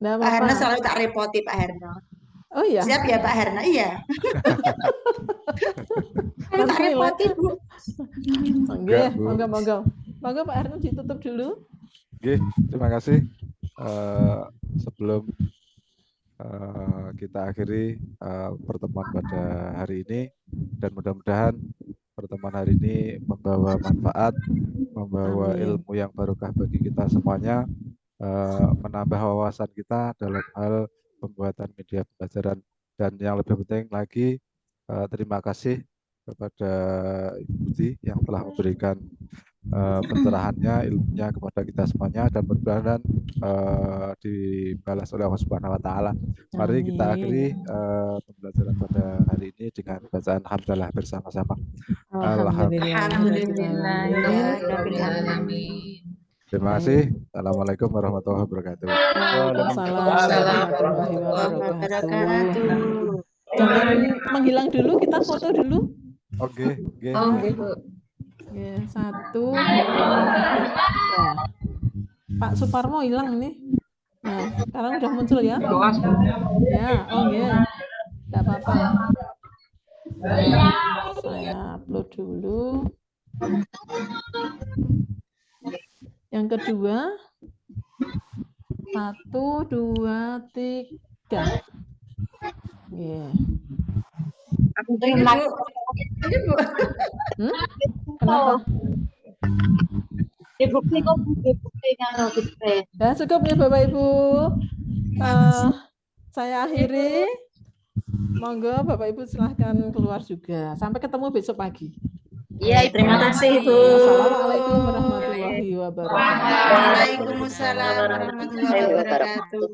Nah, Pak Harno selalu tak repoti, Pak Harno. Oh iya. Siap ya Pak Harno, iya. Tak repoti, Bu. Oke, monggo. Monggo Pak Harno ditutup dulu. Oke, terima kasih. Sebelum kita akhiri pertemuan pada hari ini, dan mudah-mudahan pertemuan hari ini membawa manfaat, membawa ilmu yang barokah bagi kita semuanya, menambah wawasan kita dalam hal pembuatan media pembelajaran, dan yang lebih penting lagi terima kasih kepada Ibu Budi yang telah memberikan pencerahannya, ilmunya kepada kita semuanya, dan mudah-mudahan dibalas oleh Allah Subhanahu Wa Taala. Mari kita akhiri pembelajaran pada hari ini dengan bacaan hamdalah bersama-sama. Alhamdulillah. Terima kasih. Assalamualaikum warahmatullahi wabarakatuh. Waalaikumsalam warahmatullahi wabarakatuh. Jangan menghilang dulu, kita foto dulu. Oke. Ya, 1. Pak Suparmo hilang nih. Nah, sekarang udah muncul ya. Ya, nggak apa-apa. Saya upload dulu. Yang kedua, 1, 2, 3. Aku terima. Kenapa? Bukti kalau Ya, cukup nih Bapak Ibu. Saya akhiri. Monggo Bapak Ibu silahkan keluar juga. Sampai ketemu besok pagi. Iya, terima kasih Bu. Assalamualaikum warahmatullahi wabarakatuh. Waalaikumsalam warahmatullahi wabarakatuh.